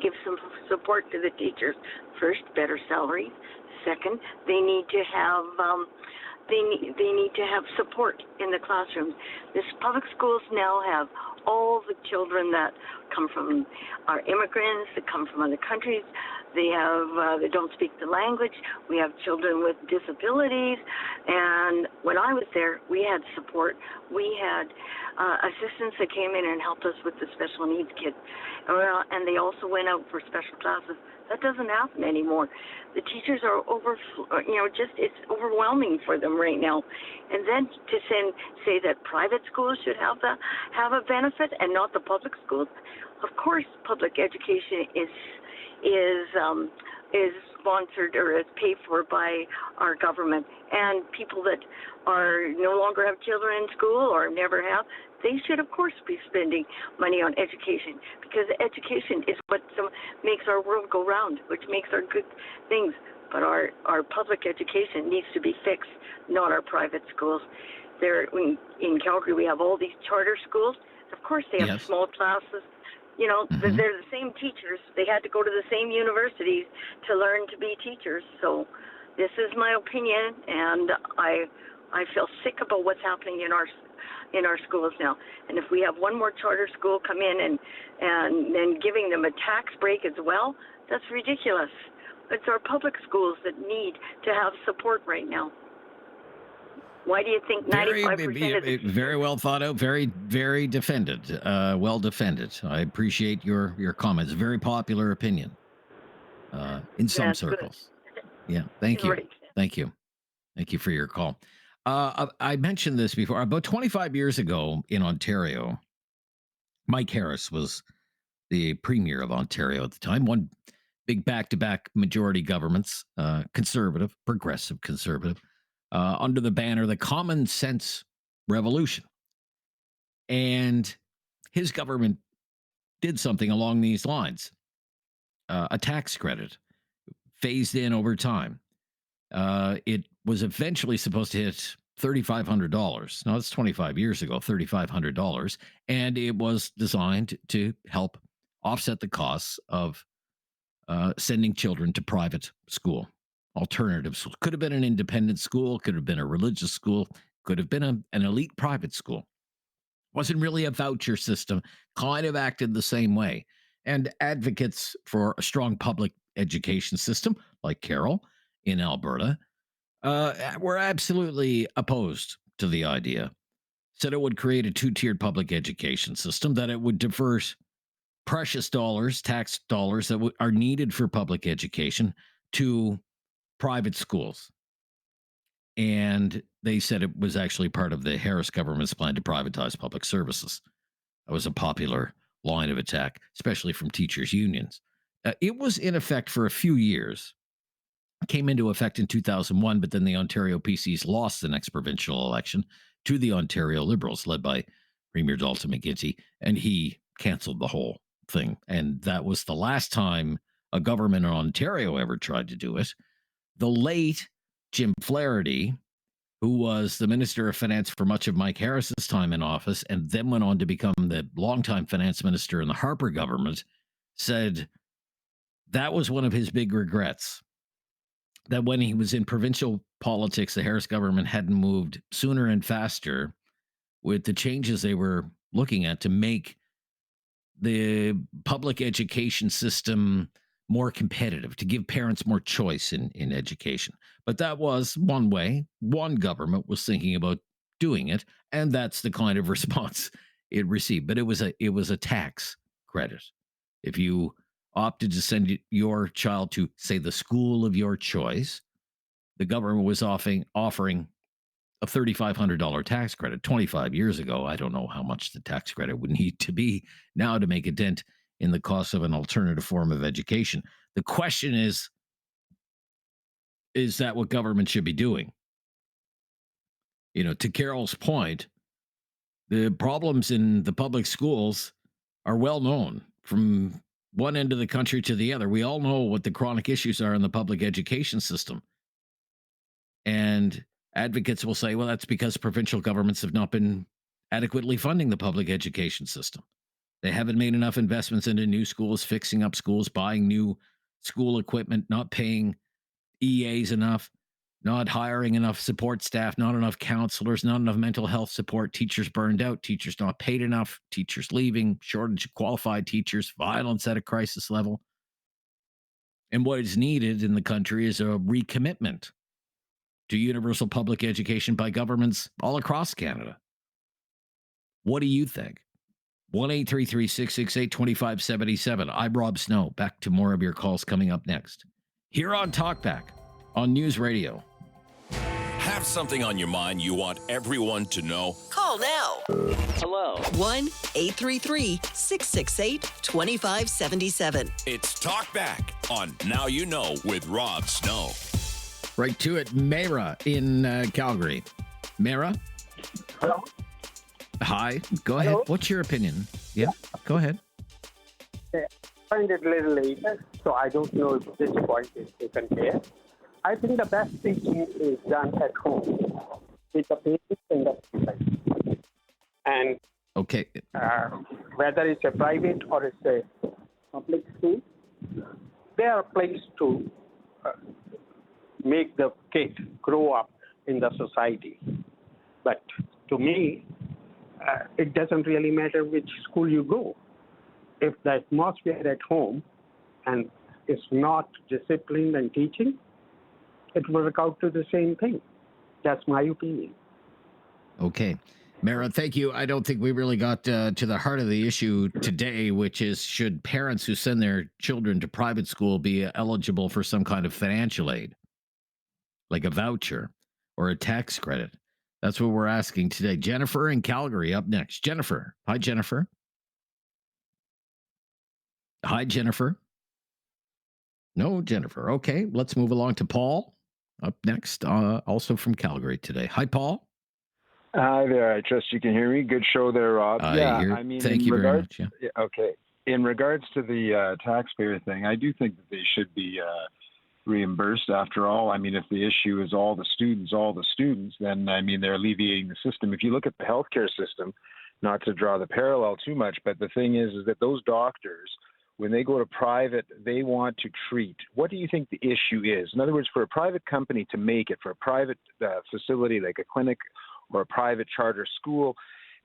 Speaker 7: give some support to the teachers. First, better salaries. Second, they need to have they need to have support in the classrooms. This public schools now have all the children that come from our immigrants, that come from other countries. They don't speak the language. We have children with disabilities. And when I was there, we had support. We had assistants that came in and helped us with the special needs kids. And they also went out for special classes. That doesn't happen anymore. The teachers are it's overwhelming for them right now. And then to say that private schools should have a benefit and not the public schools. Of course, public education is sponsored or is paid for by our government, and people that no longer have children in school or never have, they should of course be spending money on education, because education is what makes our world go round, which makes our good things. But our public education needs to be fixed, not our private schools. In Calgary, we have all these charter schools. Of course, they have small classes. They're the same teachers. They had to go to the same universities to learn to be teachers. So this is my opinion, and I feel sick about what's happening in our schools now. And if we have one more charter school come in and then giving them a tax break as well, that's ridiculous. It's our public schools that need to have support right now. Why do you think 95%
Speaker 1: very well thought out, very, very defended, well defended. I appreciate your comments. Very popular opinion in some circles. Good. Yeah, thank you. Right. Thank you. Thank you for your call. I mentioned this before. About 25 years ago in Ontario, Mike Harris was the premier of Ontario at the time. One big back-to-back majority governments, conservative, progressive conservative, under the banner, the Common Sense Revolution. And his government did something along these lines. A tax credit phased in over time. It was eventually supposed to hit $3,500. Now, that's 25 years ago, $3,500. And it was designed to help offset the costs of sending children to private school. Alternative school. Could have been an independent school, could have been a religious school, could have been an elite private school. Wasn't really a voucher system, kind of acted the same way. And advocates for a strong public education system, like Carol in Alberta, were absolutely opposed to the idea. Said it would create a two-tiered public education system, that it would divert precious dollars, tax dollars that are needed for public education to private schools. And they said it was actually part of the Harris government's plan to privatize public services. That was a popular line of attack, especially from teachers' unions. It was in effect for a few years. It came into effect in 2001, but then the Ontario PCs lost the next provincial election to the Ontario Liberals, led by Premier Dalton McGuinty, and he canceled the whole thing. And that was the last time a government in Ontario ever tried to do it. The late Jim Flaherty, who was the Minister of Finance for much of Mike Harris's time in office, and then went on to become the longtime finance minister in the Harper government, said that was one of his big regrets. That when he was in provincial politics, the Harris government hadn't moved sooner and faster with the changes they were looking at to make the public education system more competitive, to give parents more choice in education. But that was one way. One government was thinking about doing it, and that's the kind of response it received. But it was a tax credit. If you opted to send your child to, say, the school of your choice, the government was offering a $3,500 tax credit. 25 years ago, I don't know how much the tax credit would need to be now to make a dent in the cost of an alternative form of education. The question is that what government should be doing? To Carol's point, The problems in the public schools are well known from one end of the country to the other. We all know what the chronic issues are in the public education system. And advocates will say, well, that's because provincial governments have not been adequately funding the public education system. They haven't made enough investments into new schools, fixing up schools, buying new school equipment, not paying EAs enough, not hiring enough support staff, not enough counselors, not enough mental health support, teachers burned out, teachers not paid enough, teachers leaving, shortage of qualified teachers, violence at a crisis level. And what is needed in the country is a recommitment to universal public education by governments all across Canada. What do you think? 1-833-668-2577. I'm Rob Snow. Back to more of your calls coming up next. Here on Talkback on News Radio.
Speaker 2: Have something on your mind you want everyone to know?
Speaker 3: Call now.
Speaker 2: Hello.
Speaker 3: 1-833-668-2577.
Speaker 2: It's Talkback on Now You Know with Rob Snow.
Speaker 1: Right to it. Mara in Calgary. Mara?
Speaker 4: Hello.
Speaker 1: Hi. Go ahead. What's your opinion? Yeah, go ahead.
Speaker 4: I find it a little late, so I don't know if this point is taken care. I think the best teaching is done at home with the parents and the students. And
Speaker 1: okay,
Speaker 4: whether it's a private or it's a public school, they are placed to make the kid grow up in the society. But to me, it doesn't really matter which school you go. If the atmosphere at home and is not disciplined and teaching, it will work out to the same thing. That's my opinion.
Speaker 1: Okay. Mara, thank you. I don't think we really got to the heart of the issue today, which is should parents who send their children to private school be eligible for some kind of financial aid, like a voucher or a tax credit? That's what we're asking today. Jennifer in Calgary up next. Jennifer. Hi, Jennifer. Hi, Jennifer. No, Jennifer. Okay, let's move along to Paul up next, also from Calgary today. Hi, Paul.
Speaker 8: Hi there. I trust you can hear me. Good show there, Rob.
Speaker 1: I mean, thank you very much. Yeah.
Speaker 8: Okay. In regards to the taxpayer thing, I do think that they should be reimbursed after all. I mean, if the issue is all the students, then, I mean, they're alleviating the system. If you look at the healthcare system, not to draw the parallel too much, but the thing is that those doctors, when they go to private, they want to treat. What do you think the issue is? In other words, for a private company to make it, for a private facility like a clinic or a private charter school,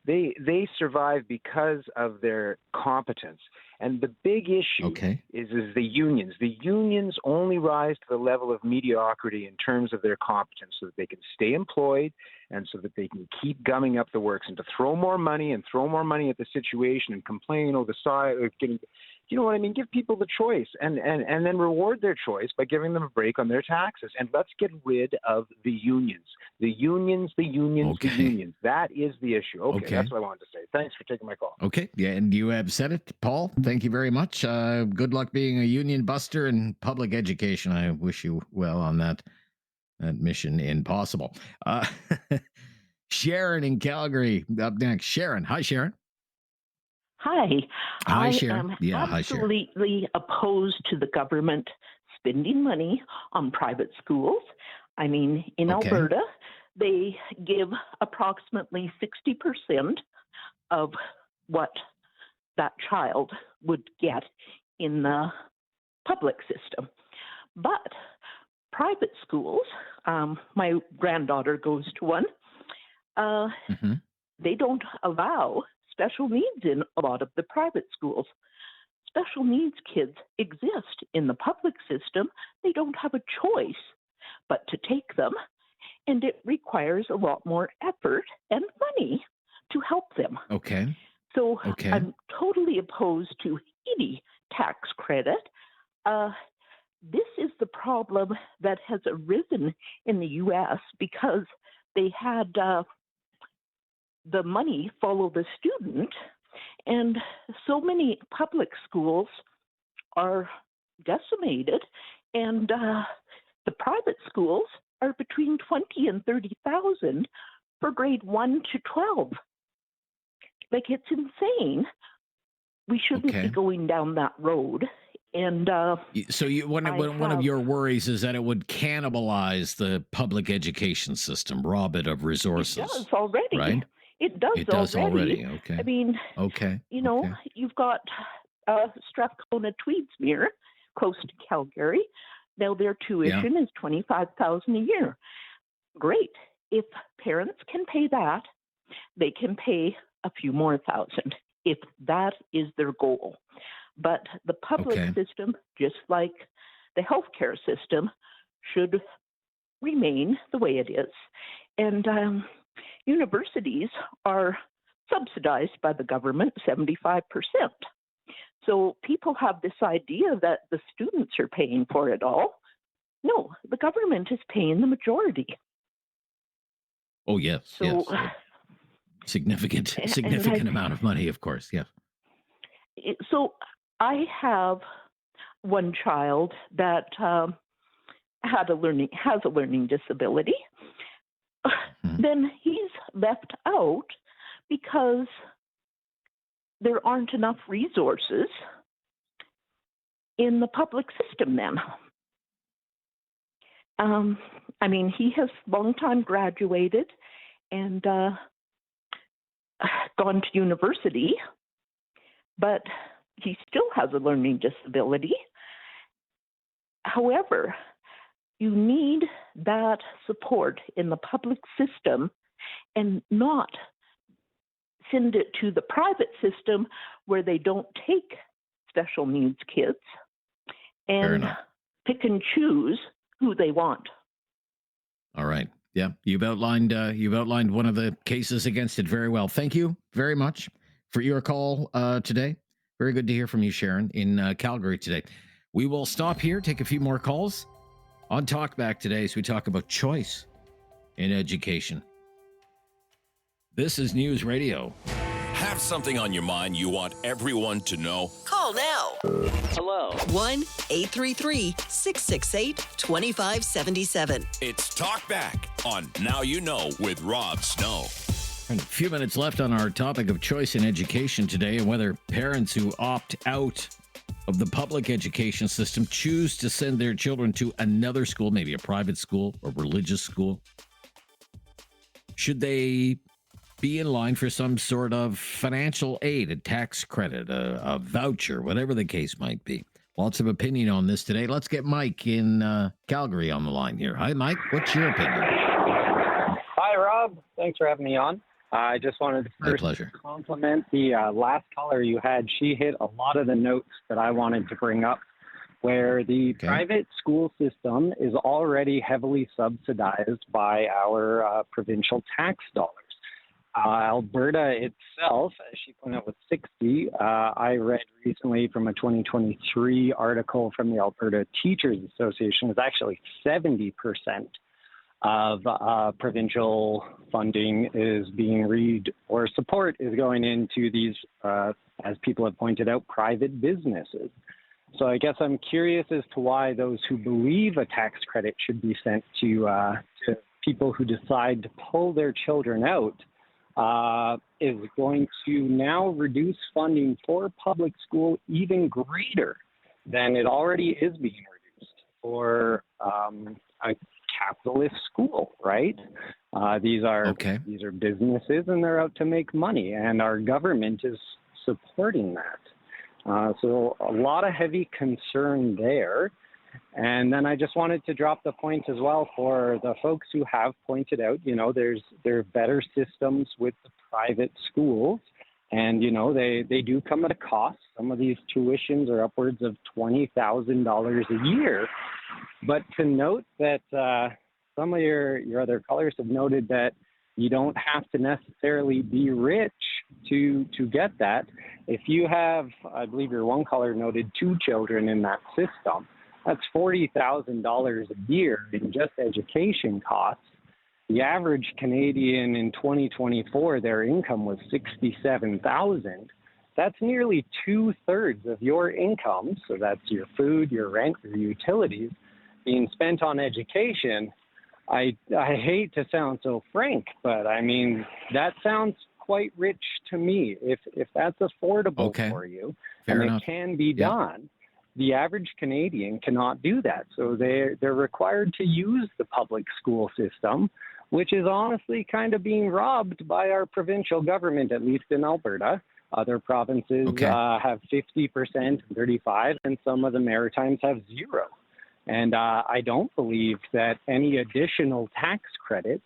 Speaker 8: they survive because of their competence. And the big issue is the unions. The unions only rise to the level of mediocrity in terms of their competence so that they can stay employed and so that they can keep gumming up the works, and to throw more money at the situation and complain, you know what I mean? Give people the choice and then reward their choice by giving them a break on their taxes. And let's get rid of the unions. The unions. That is the issue. Okay, that's what I wanted to say. Thanks for taking my call.
Speaker 1: Okay, yeah, and you have said it, Paul. Thank you very much. Good luck being a union buster in public education. I wish you well on that mission impossible. Sharon in Calgary up next. Sharon. Hi, Sharon.
Speaker 23: Hi.
Speaker 1: Hi,
Speaker 23: I
Speaker 1: Sharon.
Speaker 23: am absolutely opposed to the government spending money on private schools. I mean, in Alberta, they give approximately 60% of what that child would get in the public system. But private schools, my granddaughter goes to one, they don't allow special needs in a lot of the private schools. Special needs kids exist in the public system. They don't have a choice but to take them, and it requires a lot more effort and money to help them. So I'm totally opposed to any tax credit. This is the problem that has arisen in the U.S. because they had the money follow the student, and so many public schools are decimated, and the private schools are between 20 and 30,000 for grade 1 to 12. Like, it's insane. We shouldn't be going down that road. And
Speaker 1: so one of your worries is that it would cannibalize the public education system, rob it of resources.
Speaker 23: It does already.
Speaker 1: Right?
Speaker 23: It does already.
Speaker 1: Okay.
Speaker 23: I mean, you've got Strathcona Tweedsmuir, close to Calgary. Now their tuition is $25,000 a year. Great. If parents can pay that, they can pay a few more thousand if that is their goal. But the public system, just like the healthcare system, should remain the way it is. And universities are subsidized by the government 75%. So people have this idea that the students are paying for it all. No, the government is paying the majority.
Speaker 1: Oh, yes. Significant amount of money, of course. Yeah.
Speaker 23: So I have one child that has a learning disability. Then he's left out because there aren't enough resources in the public system then. I mean, he has long time graduated and gone to university, but he still has a learning disability. However, you need that support in the public system and not send it to the private system where they don't take special needs kids and pick and choose who they want.
Speaker 1: All right. Yeah, you've outlined one of the cases against it very well. Thank you very much for your call today. Very good to hear from you, Sharon, in Calgary today. We will stop here, take a few more calls on Talkback today as we talk about choice in education. This is News Radio.
Speaker 2: Have something on your mind you want everyone to know?
Speaker 3: Call now.
Speaker 2: Hello.
Speaker 3: 1-833-668-2577.
Speaker 2: It's Talkback on Now You Know with Rob Snow.
Speaker 1: And a few minutes left on our topic of choice in education today and whether parents who opt out of the public education system choose to send their children to another school, maybe a private school or religious school. Should they be in line for some sort of financial aid, a tax credit, a voucher, whatever the case might be? Lots of opinion on this today. Let's get Mike in Calgary on the line here. Hi, Mike. What's your opinion?
Speaker 6: Hi, Rob. Thanks for having me on. I just wanted to first compliment the last caller you had. She hit a lot of the notes that I wanted to bring up, where the private school system is already heavily subsidized by our provincial tax dollars. Alberta itself, as she pointed out, was 60. I read recently from a 2023 article from the Alberta Teachers Association, is actually 70% of provincial funding is being or support is going into these, as people have pointed out, private businesses. So I guess I'm curious as to why those who believe a tax credit should be sent to people who decide to pull their children out is going to now reduce funding for public school even greater than it already is being reduced for a capitalist school, right? These are businesses and they're out to make money, and our government is supporting that. So a lot of heavy concern there. And then I just wanted to drop the point as well for the folks who have pointed out, there are better systems with the private schools, and, they do come at a cost. Some of these tuitions are upwards of $20,000 a year. But to note that some of your other callers have noted that you don't have to necessarily be rich to get that. If you have, I believe your one caller noted 2 children in that system, that's $40,000 a year in just education costs. The average Canadian in 2024, their income was $67,000. That's nearly 2/3 of your income. So that's your food, your rent, your utilities being spent on education. I hate to sound so frank, but I mean, that sounds quite rich to me. If that's affordable for you,
Speaker 1: Fair
Speaker 6: and
Speaker 1: enough.
Speaker 6: it can be done, the average Canadian cannot do that. So they're required to use the public school system, which is honestly kind of being robbed by our provincial government, at least in Alberta. Other provinces have 50%, 35%, and some of the Maritimes have 0%. And I don't believe that any additional tax credits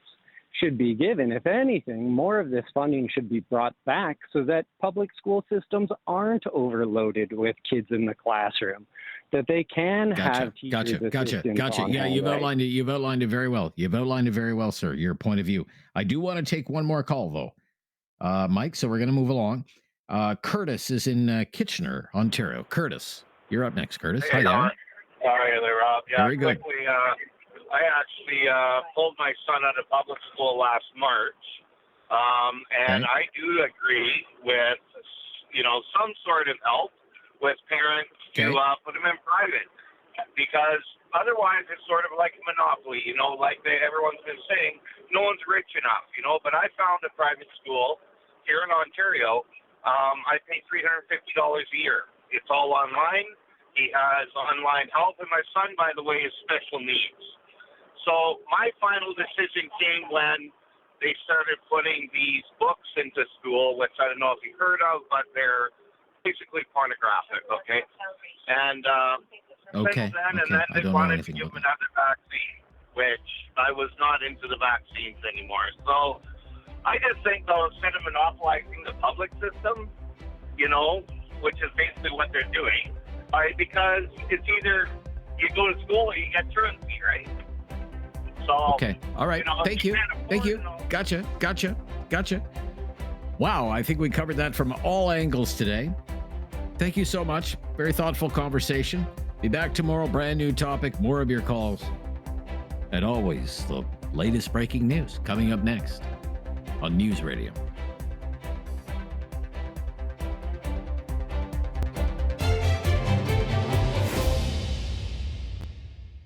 Speaker 6: should be given. If anything, more of this funding should be brought back so that public school systems aren't overloaded with kids in the classroom, that they can have teachers assistants
Speaker 1: Gotcha.
Speaker 6: on
Speaker 1: Yeah,
Speaker 6: hand,
Speaker 1: you've
Speaker 6: right?
Speaker 1: outlined it. You've outlined it very well. You've outlined it very well, sir. Your point of view. I do want to take one more call, though, Mike. So we're going to move along. Curtis is in Kitchener, Ontario. Curtis, you're up next. Curtis, hi there.
Speaker 9: Hi there, Rob. Yeah,
Speaker 1: Very good.
Speaker 9: quickly, I actually pulled my son out of public school last March, and I do agree with, some sort of help with parents to put him in private, because otherwise it's sort of like a monopoly, like everyone's been saying, no one's rich enough, but I found a private school here in Ontario. I pay $350 a year. It's all online. He has online help, and my son, by the way, is special needs. So my final decision came when they started putting these books into school, which I don't know if you heard of, but they're basically pornographic, okay? And then they wanted to give him another vaccine, which I was not into the vaccines anymore. So I just think, though, instead of monopolizing the public system, which is basically what they're doing, because it's either you go to school or you get truancy, right? So,
Speaker 1: all right. Thank you. Gotcha. Wow, I think we covered that from all angles today. Thank you so much. Very thoughtful conversation. Be back tomorrow, brand new topic, more of your calls. And always the latest breaking news coming up next on News Radio.